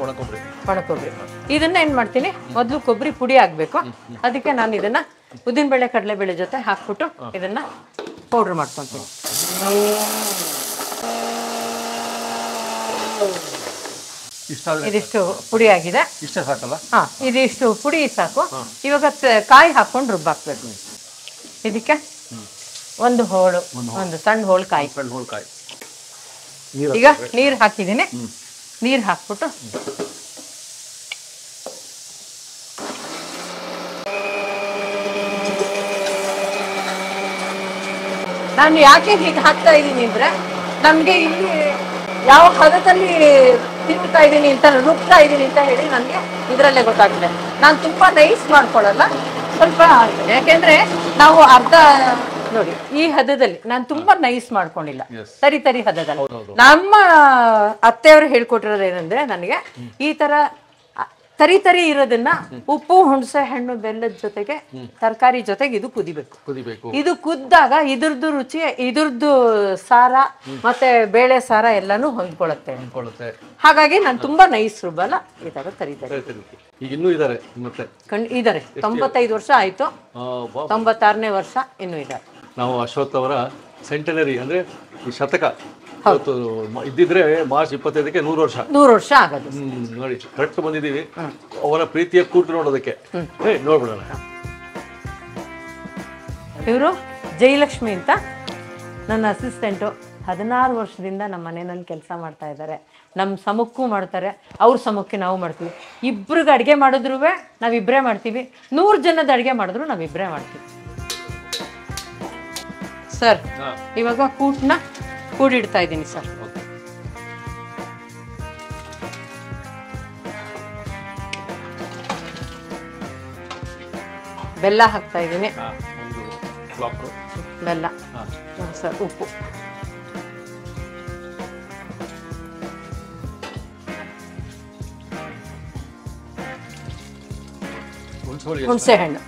ಒಣಕೊಬ್ಬರಿ ಇದನ್ನ ಏನ್ ಮಾಡ್ತೀನಿ, ಮೊದಲು ಕೊಬ್ಬರಿ ಪುಡಿ ಆಗ್ಬೇಕು. ಅದಕ್ಕೆ ನಾನು ಇದನ್ನ ಉದ್ದಿನಬೇಳೆ ಕಡಲೆಬೇಳೆ ಜೊತೆ ಹಾಕ್ಬಿಟ್ಟು ಇದನ್ನ ಪೌಡರ್ ಮಾಡ್ಕೊಂತೀನಿ. ಇದಿಷ್ಟು ಪುಡಿ ಆಗಿದೆ. ಇದಿಷ್ಟು ಪುಡಿ ಸಾಕು. ಇವಾಗ ಕಾಯಿ ಹಾಕೊಂಡು ರುಬ್ಬಾಕ್ಬೇಕು. ಇದಕ್ಕೆ ಒಂದು ಸಣ್ಣ ಹೋಳು ಕಾಯಿ. ಈಗ ನೀರು ಹಾಕಿದ್ದೀನಿ. ನೀರು ಹಾಕ್ಬಿಟ್ಟು ನಾನು ಯಾಕೆ ಹೀಗೆ ಹಾಕ್ತಾ ಇದ್ದೀನಿ ಅಂದ್ರೆ, ನಮ್ಗೆ ಇಲ್ಲಿ ಯಾವ ಹದದಲ್ಲಿ ತಿಂತಾ ಇದ್ದೀನಿ ಅಂತ, ರುಬ್ತಾ ಇದ್ದೀನಿ ಅಂತ ಹೇಳಿ ನನಗೆ ಇದರಲ್ಲೇ ಗೊತ್ತಾಗುತ್ತೆ. ನಾನು ತುಂಬಾ ನೈಸ್ ಮಾಡ್ಕೊಳ್ಳಲ್ಲ, ಸ್ವಲ್ಪ ಯಾಕೆಂದ್ರೆ ನಾವು ಅರ್ಧ ನೋಡಿ ಈ ಹದದಲ್ಲಿ ನಾನು ತುಂಬಾ ನೈಸ್ ಮಾಡ್ಕೊಂಡಿಲ್ಲ, ತರಿ ಹದದಲ್ಲಿ. ನಮ್ಮ ಅತ್ತೆಯವರು ಹೇಳ್ಕೊಟ್ಟಿರೋದು ಏನಂದ್ರೆ, ನನಗೆ ಈ ತರ ತರಿ ಇರೋದನ್ನ ಉಪ್ಪು, ಹುಣಸೆ ಹಣ್ಣು, ಬೆಲ್ಲದ ಜೊತೆಗೆ ತರಕಾರಿ ಜೊತೆಗೆ ಇದು ಕುದಿಬೇಕು. ಇದು ಕುದ್ದಾಗ ಇದ್ರದ್ದು ರುಚಿ, ಇದ್ರದ್ದು ಸಾರ ಮತ್ತೆ ಬೇಳೆ ಸಾರ ಎಲ್ಲಾನು ಹೊಂದ್ಕೊಳ್ಳುತ್ತೆ. ಹಾಗಾಗಿ ನಾನು ತುಂಬಾ ನೈಸ್ ರುಬ್ಬಲ್ಲ, ಈ ತರ ತರಿ. ಈಗ ಇನ್ನೂ ಇದಾರೆ ಮತ್ತೆ ಇದಾರೆ. 95 ವರ್ಷ ಆಯ್ತು, 96ನೇ ವರ್ಷ ಇನ್ನೂ ಇದ್ದಾರೆ. ನಾವು ಅಶ್ವಥ್ ಅವರ ಸೆಂಟನರಿ ಅಂದ್ರೆ ಈ ಶತಕ ಇದ್ದಿದ್ರೆ ಮಾರ್ಚ್ 25ಕ್ಕೆ 100 ವರ್ಷ ಆಗೋದು. ನೋಡಿ ಕರೆಕ್ಟ್ ಬಂದಿದ್ದೀವಿ ಅವರ ಪ್ರೀತಿಯ ಕೂಟು ನೋಡೋದಕ್ಕೆ. ನೋಡ್ಬಿಡೋಣ. ಇವರು ಜಯಲಕ್ಷ್ಮಿ ಅಂತ ನನ್ನ ಅಸಿಸ್ಟೆಂಟು. 16 ವರ್ಷದಿಂದ ನಮ್ಮ ಮನೆಯಲ್ಲಿ ಕೆಲಸ ಮಾಡ್ತಾ ಇದ್ದಾರೆ. ನಮ್ಮ ಸಮಕ್ಕೂ ಮಾಡ್ತಾರೆ, ಅವ್ರ ಸಮಕ್ಕೆ ನಾವು ಮಾಡ್ತೀವಿ. ಇಬ್ರಿಗೆ ಅಡುಗೆ ಮಾಡಿದ್ರು ನಾವಿಬ್ಬರೇ ಮಾಡ್ತೀವಿ. 100 ಜನದ ಅಡುಗೆ ಮಾಡಿದ್ರು ನಾವಿಬ್ಬರೇ ಮಾಡ್ತೀವಿ. ಸರ್, ಇವಾಗ ಕೂಡಿಡ್ತಾ ಇದ್ದೀನಿ ಸರ್. ಬೆಲ್ಲ ಹಾಕ್ತಾ ಇದ್ದೀನಿ. ಬೆಲ್ಲ ಸರ್, ಉಪ್ಪು, ಹುಣಸೆ ಹಣ್ಣು.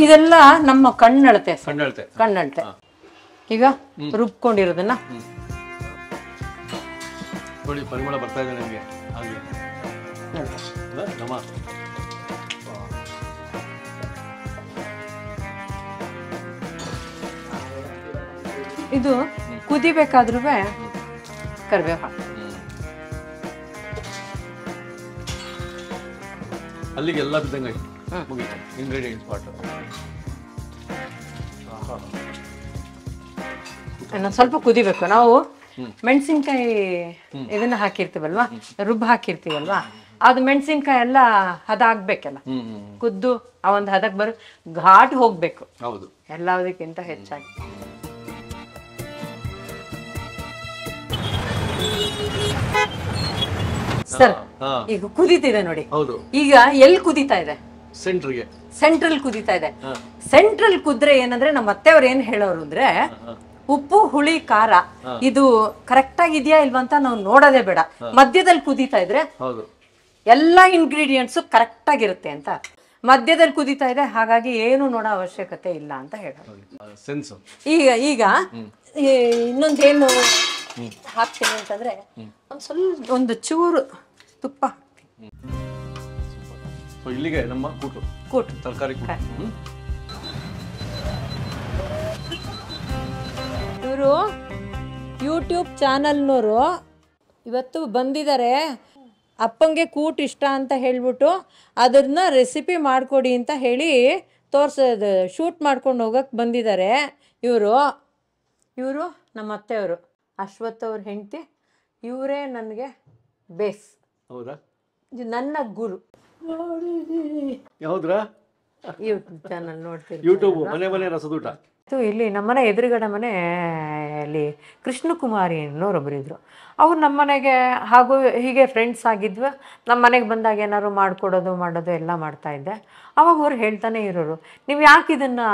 ಇದೆಲ್ಲ ನಮ್ಮ ಕಣ್ಣಳತೆ. ಈಗ ರುಬ್ಕೊಂಡಿರೋದನ್ನ ನೋಡಿ, ಪರಿಮಳ ಬರ್ತಾ ಇದೆ ನನಗೆ. ಇದು ಕುದಿಬೇಕಾದ್ರೂ ಕರಿಬೇವು ಹಾಕಿ. ಅಲ್ಲಿಗೆ ಎಲ್ಲ ಬಿದ್ದಂಗೆ ಮುಗಿತು. ಇಂಗ್ರೀಡಿಯೆಂಟ್ಸ್ ಪಾರ್ಟ್ ಇನ್ನೊಂದು ಸ್ವಲ್ಪ ಕುದಿಬೇಕು. ನಾವು ಮೆಣಸಿನ್ಕಾಯಿ ಇದನ್ನ ಹಾಕಿರ್ತೀವಲ್ವಾ, ಹಾಕಿರ್ತೀವಲ್ವಾ, ಅದು ಮೆಣಸಿನ್ಕಾಯಿ ಎಲ್ಲ ಹದ ಆಗ್ಬೇಕಲ್ಲ, ಕುದ್ದು ಆ ಒಂದು ಹದಕ್ಕೆ ಘಾಟ್ ಹೋಗ್ಬೇಕು. ಹೌದು, ಎಲ್ಲದಕ್ಕಿಂತ ಹೆಚ್ಚಾಗಿ. ಸರ್, ಈಗ ಕುದೀತಿದೆ ನೋಡಿ. ಈಗ ಎಲ್ಲಿ ಕುದೀತಾ ಇದೆ? ಸೆಂಟ್ರಲ್ ಕುದೀತಾ ಇದೆ. ಸೆಂಟ್ರಲ್ ಕುದ್ರೆ ಏನಂದ್ರೆ, ನಮ್ಮ ಅತ್ತೆಯವ್ರು ಏನ್ ಹೇಳೋರು ಅಂದ್ರೆ, ಉಪ್ಪು, ಹುಳಿ, ಖಾರ ಇದು ಕರೆಕ್ಟ್ ಆಗಿದ್ಯಾ ಇಲ್ವಾ ಅಂತ ನಾವು ನೋಡೋದೇ ಬೇಡ. ಮಧ್ಯದಲ್ಲಿ ಕುದೀತಾ ಇದ್ರೆ ಎಲ್ಲ ಇಂಗ್ರೀಡಿಯೆಂಟ್ಸು ಕರೆಕ್ಟಾಗಿರುತ್ತೆ ಅಂತ. ಮಧ್ಯದಲ್ಲಿ ಕುದೀತಾ ಇದೆ, ಹಾಗಾಗಿ ಏನು ನೋಡೋ ಅವಶ್ಯಕತೆ ಇಲ್ಲ ಅಂತ ಹೇಳೋದು. ಸೆನ್ಸು. ಈಗ ಇನ್ನೊಂದೇನು ಹಾಕ್ತೀನಿ ಅಂತಂದರೆ ಒಂದು ಚೂರು ತುಪ್ಪ ಹಾಕ್ತೀನಿ. ಸೊ ಇಲ್ಲಿಗೆ ನಮ್ಮ ಕೂಟು ತರಕಾರಿ ಕೂಟು. ಇವರು ಯೂಟ್ಯೂಬ್ ಚಾನಲ್ನವರು ಇವತ್ತು ಬಂದಿದ್ದಾರೆ. ಅಪ್ಪಂಗೆ ಕೂಟ್ ಇಷ್ಟ ಅಂತ ಹೇಳ್ಬಿಟ್ಟು ಅದನ್ನ ರೆಸಿಪಿ ಮಾಡಿಕೊಡಿ ಅಂತ ಹೇಳಿ ಶೂಟ್ ಮಾಡ್ಕೊಂಡು ಹೋಗಕ್ಕೆ ಬಂದಿದ್ದಾರೆ. ಇವರು ನಮ್ಮ ಅತ್ತೆಯವರು, ಅಶ್ವಥ್ ಅವ್ರ ಹೆಂಡತಿ. ಇವರೇ ನನಗೆ ಬೇಸ್. ಹೌದಾ? ನನ್ನ ಗುರು. ಹೌದ್ರಾ? ಯೂಟ್ಯೂಬ್ ಚಾನಲ್ ನೋಡ್ತೀವಿ. ಯೂಟ್ಯೂಬ್ ಮನೆ ರಸದೂಟ. ಇಲ್ಲಿ ನಮ್ಮನೆ ಎದುರುಗಡೆ ಮನೆಯಲ್ಲಿ ಕೃಷ್ಣಕುಮಾರಿ ಅನ್ನೋರೊಬ್ಬರು ಇದ್ರು. ಅವ್ರು ನಮ್ಮನೆಗೆ ಹಾಗೂ ಹೀಗೆ ಫ್ರೆಂಡ್ಸ್ ಆಗಿದ್ವಿ. ನಮ್ಮ ಮನೆಗೆ ಬಂದಾಗ ಏನಾದ್ರು ಮಾಡೋದು ಎಲ್ಲ ಮಾಡ್ತಾಯಿದ್ದೆ. ಅವಾಗ ಅವ್ರು ಹೇಳ್ತಾನೆ ಇರೋರು, ನೀವು ಯಾಕೆ ಇದನ್ನು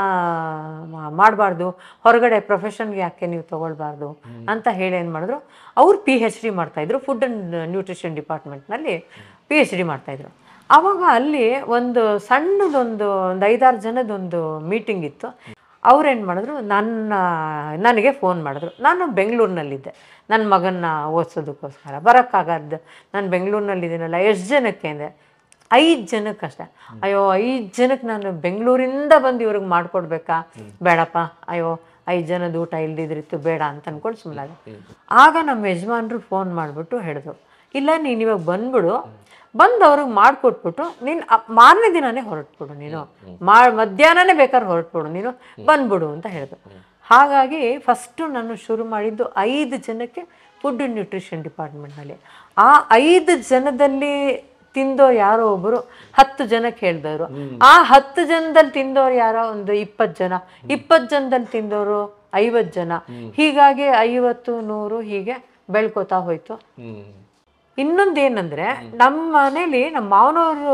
ಮಾಡಬಾರ್ದು, ಹೊರಗಡೆ ಪ್ರೊಫೆಷನ್ಗೆ ಯಾಕೆ ನೀವು ತೊಗೊಳ್ಬಾರ್ದು ಅಂತ ಹೇಳಿ ಏನು ಮಾಡಿದ್ರು. ಅವ್ರು PhD ಮಾಡ್ತಾಯಿದ್ರು, ಫುಡ್ ಆ್ಯಂಡ್ ನ್ಯೂಟ್ರಿಷನ್ ಡಿಪಾರ್ಟ್ಮೆಂಟ್ನಲ್ಲಿ PhD ಮಾಡ್ತಾಯಿದ್ರು. ಆವಾಗ ಅಲ್ಲಿ ಒಂದು ಸಣ್ಣದೊಂದು 5-6 ಜನದೊಂದು ಮೀಟಿಂಗ್ ಇತ್ತು. ಅವ್ರೇನು ಮಾಡಿದ್ರು, ನನಗೆ ಫೋನ್ ಮಾಡಿದ್ರು. ನಾನು ಬೆಂಗಳೂರಿನಲ್ಲಿದ್ದೆ, ನನ್ನ ಮಗನ್ನ ಓದಿಸೋದಕ್ಕೋಸ್ಕರ ಬರೋಕ್ಕಾಗದ್ದು. ನಾನು ಬೆಂಗಳೂರಿನಲ್ಲಿದ್ದೀನಲ್ಲ, ಎಷ್ಟು ಜನಕ್ಕೆ ಅಂದರೆ 5 ಜನಕ್ಕಷ್ಟೆ. ಅಯ್ಯೋ 5 ಜನಕ್ಕೆ ನಾನು ಬೆಂಗಳೂರಿಂದ ಬಂದು ಇವ್ರಿಗೆ ಮಾಡಿಕೊಡ್ಬೇಕಾ? ಬೇಡಪ್ಪ, ಅಯ್ಯೋ 5 ಜನದ ಊಟ ಇಲ್ದಿದ್ರಿತ್ತು, ಬೇಡ ಅಂತ ಅಂದ್ಕೊಂಡು ಸುಮ್ಮನಾದೆ. ಆಗ ನಮ್ಮ ಯಜಮಾನ್ರು ಫೋನ್ ಮಾಡಿಬಿಟ್ಟು ಹೇಳಿದ್ರು, ಇಲ್ಲ ನೀನು ಇವಾಗ ಬಂದ್ಬಿಡು, ಬಂದು ಅವ್ರಿಗೆ ಮಾಡಿಕೊಟ್ಬಿಟ್ಟು ನೀನು ಮಾರನೇ ದಿನವೇ ಹೊರಟ್ಬಿಡು, ನೀನು ಮಧ್ಯಾಹ್ನನೇ ಬೇಕಾದ್ರೆ ಹೊರಟ್ಬಿಡು, ನೀನು ಬಂದ್ಬಿಡು ಅಂತ ಹೇಳಿದ್ರು. ಹಾಗಾಗಿ ಫಸ್ಟು ನಾನು ಶುರು ಮಾಡಿದ್ದು 5 ಜನಕ್ಕೆ ಫುಡ್ ಆ್ಯಂಡ್ ನ್ಯೂಟ್ರಿಷನ್ ಡಿಪಾರ್ಟ್ಮೆಂಟ್ನಲ್ಲಿ. ಆ 5 ಜನದಲ್ಲಿ ತಿಂದೋರು ಯಾರೋ ಒಬ್ಬರು 10 ಜನಕ್ಕೆ ಹೇಳಿದವರು. ಆ 10 ಜನದಲ್ಲಿ ತಿಂದೋರು ಯಾರೋ ಒಂದು 20 ಜನ, 20 ಜನದಲ್ಲಿ ತಿಂದವರು 50 ಜನ, ಹೀಗಾಗಿ 50, 100 ಹೀಗೆ ಬೆಳ್ಕೋತಾ ಹೋಯ್ತು. ಇನ್ನೊಂದೇನಂದ್ರೆ, ನಮ್ಮ ಮನೇಲಿ ನಮ್ಮ ಮಾವನವರು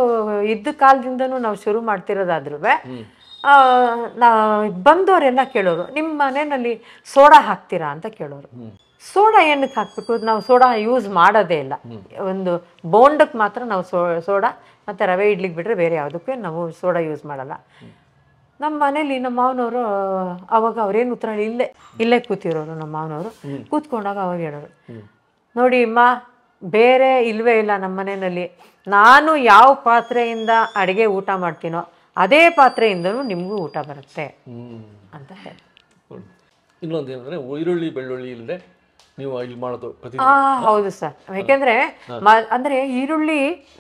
ಇದ್ದ ಕಾಲದಿಂದನೂ ನಾವು ಶುರು ಮಾಡ್ತಿರೋದಾದ್ರೂ ಬಂದವರೆಲ್ಲ ಕೇಳೋರು, ನಿಮ್ಮ ಮನೆಯಲ್ಲಿ ಸೋಡಾ ಹಾಕ್ತೀರಾ ಅಂತ ಕೇಳೋರು. ಸೋಡಾ ಏನಕ್ಕೆ ಹಾಕ್ಬೇಕು? ನಾವು ಸೋಡಾ ಯೂಸ್ ಮಾಡೋದೇ ಇಲ್ಲ. ಒಂದು ಬೋಂಡಕ್ಕೆ ಮಾತ್ರ ನಾವು ಸೋಡಾ ಮತ್ತು ರವೆ ಇಡ್ಲಿಕ್ಕೆ ಬಿಟ್ಟರೆ ಬೇರೆ ಯಾವುದಕ್ಕೆ ನಾವು ಸೋಡಾ ಯೂಸ್ ಮಾಡಲ್ಲ. ನಮ್ಮ ಮನೇಲಿ ನಮ್ಮ ಮಾವನವರು ಅವಾಗ ಅವ್ರೇನು ಉತ್ತರ ಇಲ್ಲೇ ಕೂತಿರೋರು. ನಮ್ಮ ಮಾವನವರು ಕೂತ್ಕೊಂಡಾಗ ಅವಾಗ ಹೇಳೋರು, ನೋಡಿ ಅಮ್ಮ, ಬೇರೆ ಇಲ್ಲವೇ ಇಲ್ಲ ನಮ್ಮ ಮನೆಯಲ್ಲಿ. ನಾನು ಯಾವ ಪಾತ್ರೆಯಿಂದ ಅಡುಗೆ ಊಟ ಮಾಡ್ತೀನೋ ಅದೇ ಪಾತ್ರೆಯಿಂದನೂ ನಿಮಗೂ ಊಟ ಬರುತ್ತೆ ಅಂತ ಹೇಳಿ. ಇನ್ನೊಂದು ಏನಂದರೆ, ಈರುಳ್ಳಿ ಬೆಳ್ಳುಳ್ಳಿ ಇಲ್ಲದೆ ನೀವು ಇಲ್ಲಿ ಮಾಡೋದು ಪ್ರತಿ. ಹೌದು ಸರ್. ಯಾಕೆಂದರೆ ಅಂದರೆ ಈರುಳ್ಳಿ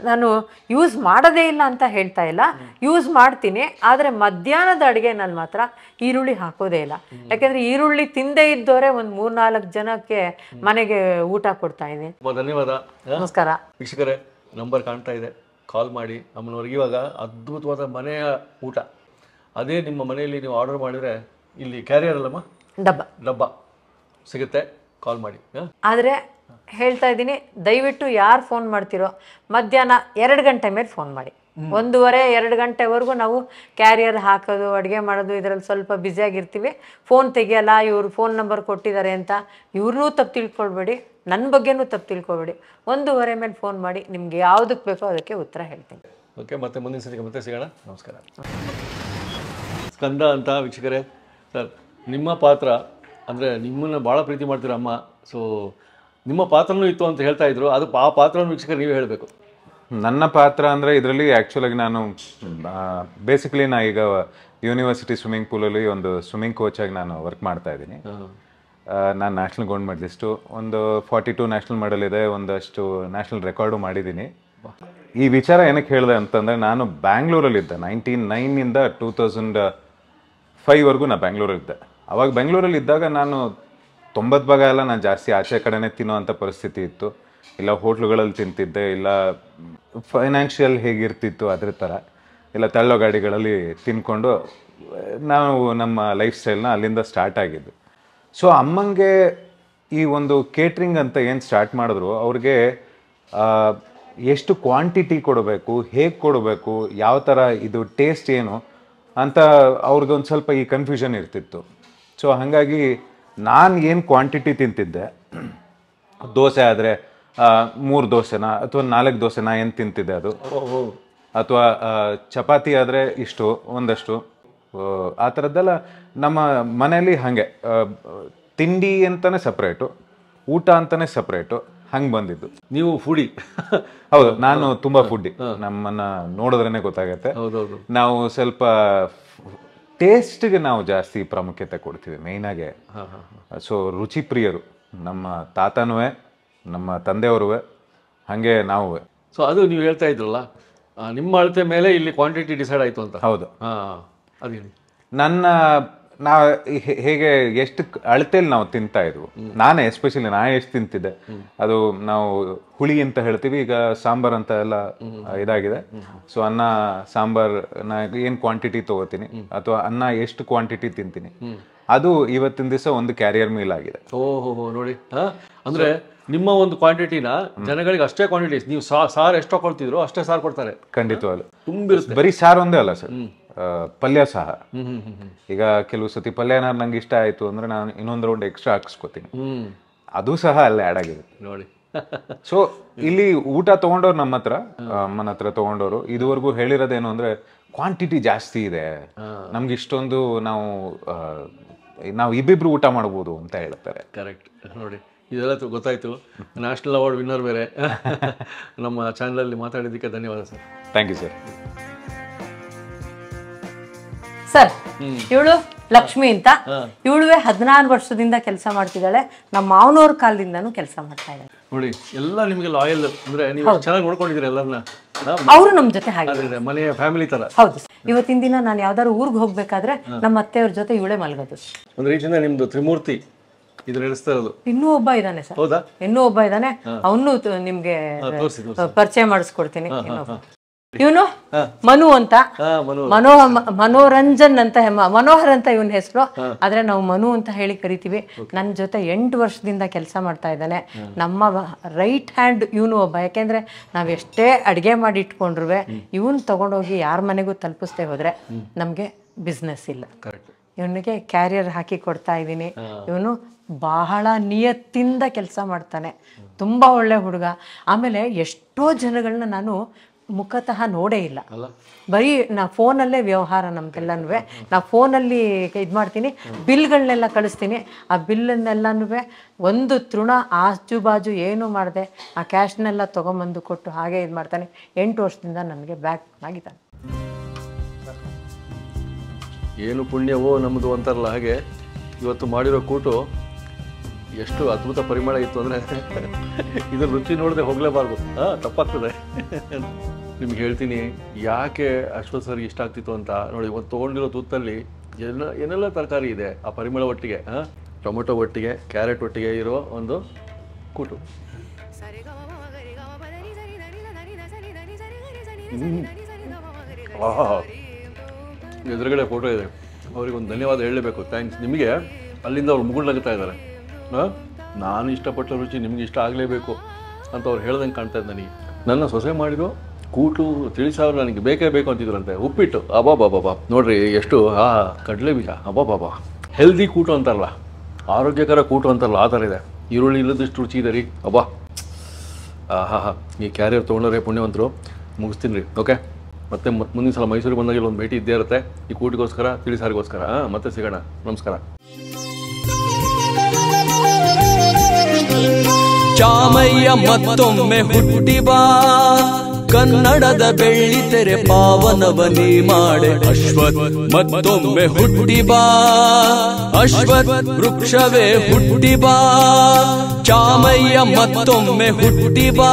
ನಾನು ಯೂಸ್ ಮಾಡೋದೇ ಇಲ್ಲ ಅಂತ ಹೇಳ್ತಾ ಇಲ್ಲ, ಯೂಸ್ ಮಾಡ್ತೀನಿ. ಆದರೆ ಮಧ್ಯಾಹ್ನದ ಅಡುಗೆನಲ್ಲಿ ಮಾತ್ರ ಈರುಳ್ಳಿ ಹಾಕೋದೇ ಇಲ್ಲ. ಯಾಕೆಂದರೆ ಈರುಳ್ಳಿ ತಿಂದೇ ಇದ್ದವರೇ ಒಂದು 3-4 ಜನಕ್ಕೆ ಮನೆಗೆ ಊಟ ಕೊಡ್ತಾ ಇದ್ದೀನಿ. ಧನ್ಯವಾದ. ನಮಸ್ಕಾರ ವೀಕ್ಷಕರೇ, ನಂಬರ್ ಕಾಣ್ತಾ ಇದೆ, ಕಾಲ್ ಮಾಡಿ ಅಮ್ಮನವ್ರಿಗೆ. ಇವಾಗ ಅದ್ಭುತವಾದ ಮನೆಯ ಊಟ, ಅದೇ ನಿಮ್ಮ ಮನೆಯಲ್ಲಿ ನೀವು ಆರ್ಡರ್ ಮಾಡಿದರೆ ಇಲ್ಲಿ ಕ್ಯಾರಿಯರ್ ಅಲ್ಲಮ್ಮ, ಡಬ್ಬ ಸಿಗುತ್ತೆ, ಕಾಲ್ ಮಾಡಿ. ಆದರೆ ಹೇಳ್ತಾ ಇದ್ದೀನಿ, ದಯವಿಟ್ಟು ಯಾರು ಫೋನ್ ಮಾಡ್ತಿರೋ ಮಧ್ಯಾಹ್ನ 2 ಗಂಟೆ ಮೇಲೆ ಫೋನ್ ಮಾಡಿ. 1:30-2 ಗಂಟೆವರೆಗೂ ನಾವು ಕ್ಯಾರಿಯರ್ ಹಾಕೋದು, ಅಡುಗೆ ಮಾಡೋದು ಇದರಲ್ಲಿ ಸ್ವಲ್ಪ ಬ್ಯುಸಿಯಾಗಿರ್ತೀವಿ. ಫೋನ್ ತೆಗಿಯಲ್ಲ, ಇವರು ಫೋನ್ ನಂಬರ್ ಕೊಟ್ಟಿದ್ದಾರೆ ಅಂತ ಇವ್ರನ್ನೂ ತಪ್ಪು ತಿಳ್ಕೊಳ್ಬೇಡಿ, ನನ್ನ ಬಗ್ಗೆನೂ ತಪ್ಪು ತಿಳ್ಕೊಬೇಡಿ. 1:30 ಮೇಲೆ ಫೋನ್ ಮಾಡಿ, ನಿಮ್ಗೆ ಯಾವುದಕ್ಕೆ ಬೇಕೋ ಅದಕ್ಕೆ ಉತ್ತರ ಹೇಳ್ತೀನಿ. ಓಕೆ, ಮತ್ತೆ ಮುಂದಿನ ಸರಿ ಮತ್ತೆ ಸಿಗೋಣ. ನಮಸ್ಕಾರ. ಸ್ಕಂದ ಅಂತ ವೀಕ್ಷಕರೇ, ಸರ್ ನಿಮ್ಮ ಪಾತ್ರ ಅಂದರೆ ನಿಮ್ಮನ್ನು ಭಾಳ ಪ್ರೀತಿ ಮಾಡ್ತೀರ ಅಮ್ಮ. ಸೊ ನಿಮ್ಮ ಪಾತ್ರನೂ ಇತ್ತು ಅಂತ ಹೇಳ್ತಾ ಇದ್ರು, ಅದು ಆ ಪಾತ್ರನೂ ವೀಕ್ಷಕರು ನೀವೇ ಹೇಳಬೇಕು. ನನ್ನ ಪಾತ್ರ ಅಂದರೆ ಇದರಲ್ಲಿ ಆ್ಯಕ್ಚುಲಾಗಿ ನಾನು ಬೇಸಿಕಲಿ ನಾ ಈಗ ಯೂನಿವರ್ಸಿಟಿ ಸ್ವಿಮ್ಮಿಂಗ್ ಪೂಲಲ್ಲಿ ಒಂದು ಸ್ವಿಮ್ಮಿಂಗ್ ಕೋಚಾಗಿ ನಾನು ವರ್ಕ್ ಮಾಡ್ತಾ ಇದ್ದೀನಿ. ನಾನು ನ್ಯಾಷನಲ್ ಗೋಲ್ಡ್ ಮೆಡಲಿಸ್ಟು, ಒಂದು 42 ನ್ಯಾಷನಲ್ ಮೆಡಲ್ ಇದೆ, ಒಂದಷ್ಟು ನ್ಯಾಷನಲ್ ರೆಕಾರ್ಡು ಮಾಡಿದ್ದೀನಿ. ಈ ವಿಚಾರ ಏನಕ್ಕೆ ಹೇಳಿದೆ ಅಂತಂದರೆ, ನಾನು ಬ್ಯಾಂಗ್ಳೂರಲ್ಲಿದ್ದೆ 1999 2005ವರೆಗೂ ನಾನು ಬ್ಯಾಂಗ್ಳೂರಲ್ಲಿದ್ದೆ. ಅವಾಗ ಬೆಂಗಳೂರಲ್ಲಿ ಇದ್ದಾಗ ನಾನು 90 ಭಾಗ ಎಲ್ಲ ನಾನು ಜಾಸ್ತಿ ಆಚೆ ಕಡೆನೇ ತಿನ್ನೋ ಅಂಥ ಪರಿಸ್ಥಿತಿ ಇತ್ತು. ಇಲ್ಲ ಹೋಟ್ಲುಗಳಲ್ಲಿ ತಿಂತಿದ್ದೆ, ಇಲ್ಲ ಫೈನಾನ್ಷಿಯಲ್ ಹೇಗಿರ್ತಿತ್ತು ಅದ್ರ ಥರ, ಇಲ್ಲ ತಳ್ಳೋ ಗಾಡಿಗಳಲ್ಲಿ ತಿನ್ಕೊಂಡು ನಾವು ನಮ್ಮ ಲೈಫ್ ಸ್ಟೈಲ್ನ ಅಲ್ಲಿಂದ ಸ್ಟಾರ್ಟ್ ಆಗಿದ್ದು. ಸೊ ಅಮ್ಮಂಗೆ ಈ ಒಂದು ಕೇಟ್ರಿಂಗ್ ಅಂತ ಏನು ಸ್ಟಾರ್ಟ್ ಮಾಡಿದ್ರು, ಅವ್ರಿಗೆ ಎಷ್ಟು ಕ್ವಾಂಟಿಟಿ ಕೊಡಬೇಕು, ಹೇಗೆ ಕೊಡಬೇಕು, ಯಾವ ಥರ ಇದು ಟೇಸ್ಟ್ ಏನು ಅಂತ ಅವ್ರಿಗೊಂದು ಸ್ವಲ್ಪ ಈ ಕನ್ಫ್ಯೂಷನ್ ಇರ್ತಿತ್ತು. ಸೊ ಹಾಗಾಗಿ ನಾನು ಏನು ಕ್ವಾಂಟಿಟಿ ತಿಂತಿದ್ದೆ, ದೋಸೆ ಆದರೆ 3 ದೋಸೆನ ಅಥವಾ 4 ದೋಸೆನ ಏನು ತಿಂತಿದ್ದೆ ಅದು, ಅಥವಾ ಚಪಾತಿ ಆದರೆ ಇಷ್ಟು ಒಂದಷ್ಟು, ಆ ಥರದ್ದೆಲ್ಲ ನಮ್ಮ ಮನೆಯಲ್ಲಿ ಹಾಗೆ ತಿಂಡಿ ಅಂತಾನೆ ಸಪ್ರೇಟು, ಊಟ ಅಂತಾನೆ ಸಪ್ರೇಟು, ಹಂಗೆ ಬಂದಿದ್ದು. ನೀವು ಫುಡಿ? ಹೌದು, ನಾನು ತುಂಬಾ ಫುಡ್ಡಿ. ನಮ್ಮನ್ನ ನೋಡಿದ್ರೇನೆ ಗೊತ್ತಾಗತ್ತೆ. ನಾವು ಸ್ವಲ್ಪ ಟೇಸ್ಟ್ಗೆ ನಾವು ಜಾಸ್ತಿ ಪ್ರಾಮುಖ್ಯತೆ ಕೊಡ್ತೀವಿ ಮೇಯ್ನಾಗೆ. ಸೊ ರುಚಿ ಪ್ರಿಯರು ನಮ್ಮ ತಾತನೂ, ನಮ್ಮ ತಂದೆಯವರು, ಹಾಗೆ ನಾವು. ಸೊ ಅದು ನೀವು ಹೇಳ್ತಾ ಇದ್ರಲ್ಲ, ನಿಮ್ಮ ಅಳತೆ ಮೇಲೆ ಇಲ್ಲಿ ಕ್ವಾಂಟಿಟಿ ಡಿಸೈಡ್ ಆಯಿತು ಅಂತ. ಹೌದು. ಅದು ನಾವು ಹೇಗೆ ಎಷ್ಟು ಅಳತೆಯಲ್ಲಿ ನಾವು ತಿಂತಾ ಇದ್ವು, ನಾನೇ ಎಸ್ಪೆಷಲಿ ನಾ ಎಷ್ಟು ತಿಂತಿದ್ದೆ, ಅದು ನಾವು ಹುಳಿ ಅಂತ ಹೇಳ್ತೀವಿ, ಈಗ ಸಾಂಬಾರ್ ಅಂತ ಎಲ್ಲ ಇದಾಗಿದೆ. ಸೊ ಅನ್ನ ಸಾಂಬಾರ್ ನಾ ಏನು ಕ್ವಾಂಟಿಟಿ ತಗೋತೀನಿ ಅಥವಾ ಅನ್ನ ಎಷ್ಟು ಕ್ವಾಂಟಿಟಿ ತಿಂತೀನಿ, ಅದು ಇವತ್ತಿನ ದಿವಸ ಒಂದು ಕ್ಯಾರಿಯರ್ ಮೀಲ್ ಆಗಿದೆ. ಓಹೋ, ನೋಡಿ. ಅಂದ್ರೆ ನಿಮ್ಮ ಒಂದು ಕ್ವಾಂಟಿಟಿನ ಜನಗಳಿಗೆ ಅಷ್ಟೇ ಕ್ವಾಂಟಿಟಿ, ನೀವು ಸಾರು ಎಷ್ಟು ಹಾಕೊಳ್ತಿದ್ರು ಅಷ್ಟೇ ಸಾರು ಕೊಡ್ತಾರೆ. ಖಂಡಿತವಾಗ್ಲು ತುಂಬಿರುತ್ತೆ. ಬರೀ ಸಾರು ಒಂದೇ ಅಲ್ಲ ಸರ್, ಪಲ್ಯ ಸಹ. ಈಗ ಕೆಲವು ಸತಿ ಪಲ್ಯ ಏನಾದ್ರು ನಂಗೆ ಇಷ್ಟ ಆಯ್ತು ಅಂದ್ರೆ ನಾನು ಇನ್ನೊಂದು ರೌಂಡ್ ಎಕ್ಸ್ಟ್ರಾ ಹಾಕಿಸ್ಕೊತೀನಿ, ಅದು ಸಹ ಅಲ್ಲೇ ಆ್ಯಡ್ ಆಗಿದೆ ನೋಡಿ. ಸೊ ಇಲ್ಲಿ ಊಟ ತಗೊಂಡವ್ರು ನಮ್ಮ ಹತ್ರ ತಗೊಂಡವರು ಇದುವರೆಗೂ ಹೇಳಿರೋದೇನು ಅಂದ್ರೆ ಕ್ವಾಂಟಿಟಿ ಜಾಸ್ತಿ ಇದೆ ನಮ್ಗೆ, ಇಷ್ಟೊಂದು ನಾವು ಇಬ್ಬಿಬ್ರು ಊಟ ಮಾಡ್ಬೋದು ಅಂತ ಹೇಳ್ತಾರೆ. ಕರೆಕ್ಟ್. ನೋಡಿ, ಇದೆಲ್ಲ ಗೊತ್ತಾಯ್ತು. ನ್ಯಾಷನಲ್ ಅವಾರ್ಡ್ ವಿನ್ನರ್ ಬೇರೆ. ನಮ್ಮ ಚಾನಲಲ್ಲಿ ಮಾತಾಡಿದ್ದಕ್ಕೆ ಧನ್ಯವಾದ sir. Thank you sir. Sir, ಇವಳು ಲಕ್ಷ್ಮಿ ಅಂತ, ಇವಳುವೆ 16 ವರ್ಷದಿಂದ ಕೆಲಸ ಮಾಡ್ತಿದ್ದಾಳೆ. ನಮ್ಮ ಮಾವನವ್ರ ಕಾಲದಿಂದನೂ ಕೆಲಸ ಮಾಡ್ತಾ ಇದ್ದಾಳೆ. ನೋಡಿ, ಎಲ್ಲ ನಿಮಗೆ ಲಾಯಲ್, ಅಂದ್ರೆ ನೀವು ಚೆನ್ನಾಗಿ ನೋಡ್ಕೊಂಡಿದ್ದೀರಿ ಎಲ್ಲರನ್ನ. ಅವರು ನಮ್ಮ ಜೊತೆ ಹಾಗೆ ಮನೆಯ ಫ್ಯಾಮಿಲಿ ತರ. ಹೌದು. ಇವತ್ತಿನ ದಿನ ನಾನು ಯಾವ್ದಾದ್ರು ಊರಿಗೆ ಹೋಗ್ಬೇಕಾದ್ರೆ ನಮ್ಮ ಅತ್ತೆಯವ್ರ ಜೊತೆ ಇವಳೇ ಮಲಗೋದು. ಒಂದು ರೀತಿಯಿಂದ ನಿಮ್ದು ತ್ರಿಮೂರ್ತಿ ಇದ್ರ ನಡೆಸ್ತಾ ಇರೋದು. ಇನ್ನೂ ಒಬ್ಬ ಇದ್ದಾನೆ ಸರ್. ಹೌದಾ? ಇನ್ನೂ ಒಬ್ಬ ಇದ್ದಾನೆ, ಅವನು ನಿಮ್ಗೆ ಪರಿಚಯ ಮಾಡಿಸ್ಕೊಡ್ತೀನಿ. ಇವನು ಮನು ಅಂತ, ಮನೋರಂಜನ್ ಅಂತ, ಮನೋಹರ್ ಅಂತ ಇವನ್ ಹೆಸರು, ಆದ್ರೆ ನಾವು ಮನು ಅಂತ ಹೇಳಿ ಕರಿತೀವಿ. ನನ್ನ ಜೊತೆ 8 ವರ್ಷದಿಂದ ಕೆಲಸ ಮಾಡ್ತಾ ಇದ್ದಾನೆ. ನಮ್ಮ ರೈಟ್ ಹ್ಯಾಂಡ್ ಇವನು ಒಬ್ಬ. ಯಾಕೆಂದ್ರೆ ನಾವ್ ಎಷ್ಟೇ ಅಡ್ಗೆ ಮಾಡಿ ಇಟ್ಕೊಂಡ್ರು ಇವನ್ ತಗೊಂಡೋಗಿ ಯಾರ ಮನೆಗೂ ತಲುಪಿಸ್ದೆ ಹೋದ್ರೆ ನಮ್ಗೆ ಬಿಸ್ನೆಸ್ ಇಲ್ಲ. ಇವನಿಗೆ ಕ್ಯಾರಿಯರ್ ಹಾಕಿ ಕೊಡ್ತಾ ಇದ್ದೀನಿ. ಇವನು ಬಹಳ ನಿಯತ್ತಿಂದ ಕೆಲಸ ಮಾಡ್ತಾನೆ, ತುಂಬಾ ಒಳ್ಳೆ ಹುಡುಗ. ಆಮೇಲೆ ಎಷ್ಟೋ ಜನಗಳನ್ನ ನಾನು ಮುಖತಃ ನೋಡೇ ಇಲ್ಲ, ಬರೀ ನಾ ಫೋನಲ್ಲೇ ವ್ಯವಹಾರ ನಮ್ದೆಲ್ಲನೂ. ನಾ ಫೋನಲ್ಲಿ ಇದು ಮಾಡ್ತೀನಿ, ಬಿಲ್ಗಳನ್ನೆಲ್ಲ ಕಳಿಸ್ತೀನಿ. ಆ ಬಿಲ್ಲನ್ನೆಲ್ಲನೂ ಒಂದು ತೃಣ ಆಜು ಬಾಜು ಏನೂ ಮಾಡಿದೆ ಆ ಕ್ಯಾಶ್ನೆಲ್ಲ ತೊಗೊಂಬಂದು ಕೊಟ್ಟು ಹಾಗೆ ಇದು ಮಾಡ್ತಾನೆ. 8 ವರ್ಷದಿಂದ ನನಗೆ ಬ್ಯಾಕ್ ಆಗಿದ್ದಾನೆ. ಏನು ಪುಣ್ಯವೋ ನಮ್ಮದು ಅಂತಾರಲ್ಲ, ಹಾಗೆ ಇವತ್ತು ಮಾಡಿರೋ ಕೂಟು ಎಷ್ಟು ಅದ್ಭುತ ಪರಿಮಳ ಇತ್ತು ಅಂದರೆ ಇದ್ರ ರುಚಿ ನೋಡದೆ ಹೋಗಲೇಬಾರ್ದು, ತಪ್ಪಾಗ್ತದೆ. ನಿಮ್ಗೆ ಹೇಳ್ತೀನಿ ಯಾಕೆ ಅಶ್ವಥ್ ಸರ್ಗೆ ಇಷ್ಟ ಆಗ್ತಿತ್ತು ಅಂತ. ನೋಡಿ, ಇವತ್ತು ತೊಗೊಂಡಿರೋ ತುತ್ತಲ್ಲಿ ಏನೆಲ್ಲ ತರಕಾರಿ ಇದೆ, ಆ ಪರಿಮಳ ಒಟ್ಟಿಗೆ, ಟೊಮೆಟೊ ಒಟ್ಟಿಗೆ, ಕ್ಯಾರೆಟ್ ಒಟ್ಟಿಗೆ ಇರೋ ಒಂದು ಕೂಟು. ಎದುರುಗಡೆ ಫೋಟೋ ಇದೆ, ಅವ್ರಿಗೊಂದು ಧನ್ಯವಾದ ಹೇಳಲೇಬೇಕು. ಥ್ಯಾಂಕ್ಸ್ ನಿಮಗೆ. ಅಲ್ಲಿಂದ ಅವ್ರು ಮುಗುಳ್ನಾಗ್ತಾ ಇದ್ದಾರೆ. ನಾನು ಇಷ್ಟಪಟ್ಟ ರುಚಿ ನಿಮ್ಗೆ ಇಷ್ಟ ಆಗಲೇಬೇಕು ಅಂತ ಅವ್ರು ಹೇಳ್ದಂಗೆ ಕಾಣ್ತಾ ಇದ್ದ. ನನಗೆ ನನ್ನ ಸೊಸೆ ಮಾಡಿರೋ ಕೂಟು ತಿಳಿಸಾವ್ರು ನನಗೆ ಬೇಕೇ ಬೇಕು ಅಂತಿದ್ರಂತೆ. ಉಪ್ಪಿಟ್ಟು ಅಬಾಬಾಬಾ, ನೋಡ್ರಿ ಎಷ್ಟು ಕಡಲೆ ಬೀಜ, ಅಬಾಬಾಬಾ. ಹೆಲ್ದಿ ಕೂಟು ಅಂತಾರಲ್ಲ, ಆರೋಗ್ಯಕರ ಕೂಟು ಅಂತಾರಲ್ಲ, ಆ ಥರ ಇದೆ. ಈರುಳ್ಳಿ ಇಲ್ಲದಷ್ಟು ರುಚಿ ಇದೆ ರೀ, ಅಬ್ಬಾ. ಈ ಕ್ಯಾರಿಯರ್ ತೊಗೊಂಡ್ರೆ ಪುಣ್ಯವಂತರು. ಮುಗಿಸ್ತೀನಿ ರೀ, ಓಕೆ. ಮತ್ತೆ ಮುಂದಿನ ಸಲ ಮೈಸೂರಿಗೆ ಬಂದಾಗ ಇಲ್ಲೊಂದು ಭೇಟಿ ಇದ್ದೇ ಇರುತ್ತೆ, ಈ ಕೂಟಿಗೋಸ್ಕರ, ತಿಳಿಸಾರಿಗೋಸ್ಕರ. ಮತ್ತೆ ಸಿಗೋಣ, ನಮಸ್ಕಾರ. ಚಾಮಯ್ಯ ಮತ್ತೊಮ್ಮೆ ಹುಟ್ಟಿ ಬಾ, ಕನ್ನಡದ ಬೆಳ್ಳಿ ತೆರೆ ಪಾವನವನಿ ಮಾಡೆ. ಅಶ್ವಥ್ ಮತ್ತೊಮ್ಮೆ ಹುಟ್ಟಿ ಬಾ, ಅಶ್ವಥ್ ವೃಕ್ಷವೇ ಹುಟ್ಟಿ ಬಾ. ಚಾಮಯ್ಯ ಮತ್ತೊಮ್ಮೆ ಹುಟ್ಟಿ ಬಾ,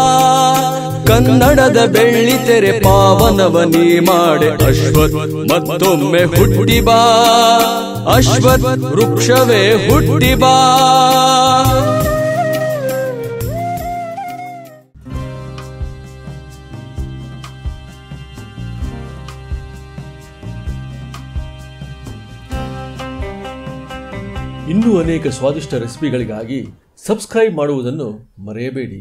ಕನ್ನಡದ ಬೆಳ್ಳಿ ತೆರೆ ಪಾವನವನಿ ಮಾಡೆ. ಅಶ್ವಥ್ ಮತ್ತೊಮ್ಮೆ ಹುಟ್ಟಿ ಬಾ, ಅಶ್ವಥ್ ವೃಕ್ಷವೇ ಹುಟ್ಟಿ ಬಾ. ಇನ್ನೂ ಅನೇಕ ಸ್ವಾದಿಷ್ಟ ರೆಸಿಪಿಗಳಿಗಾಗಿ ಸಬ್ಸ್ಕ್ರೈಬ್ ಮಾಡುವುದನ್ನು ಮರೆಯಬೇಡಿ.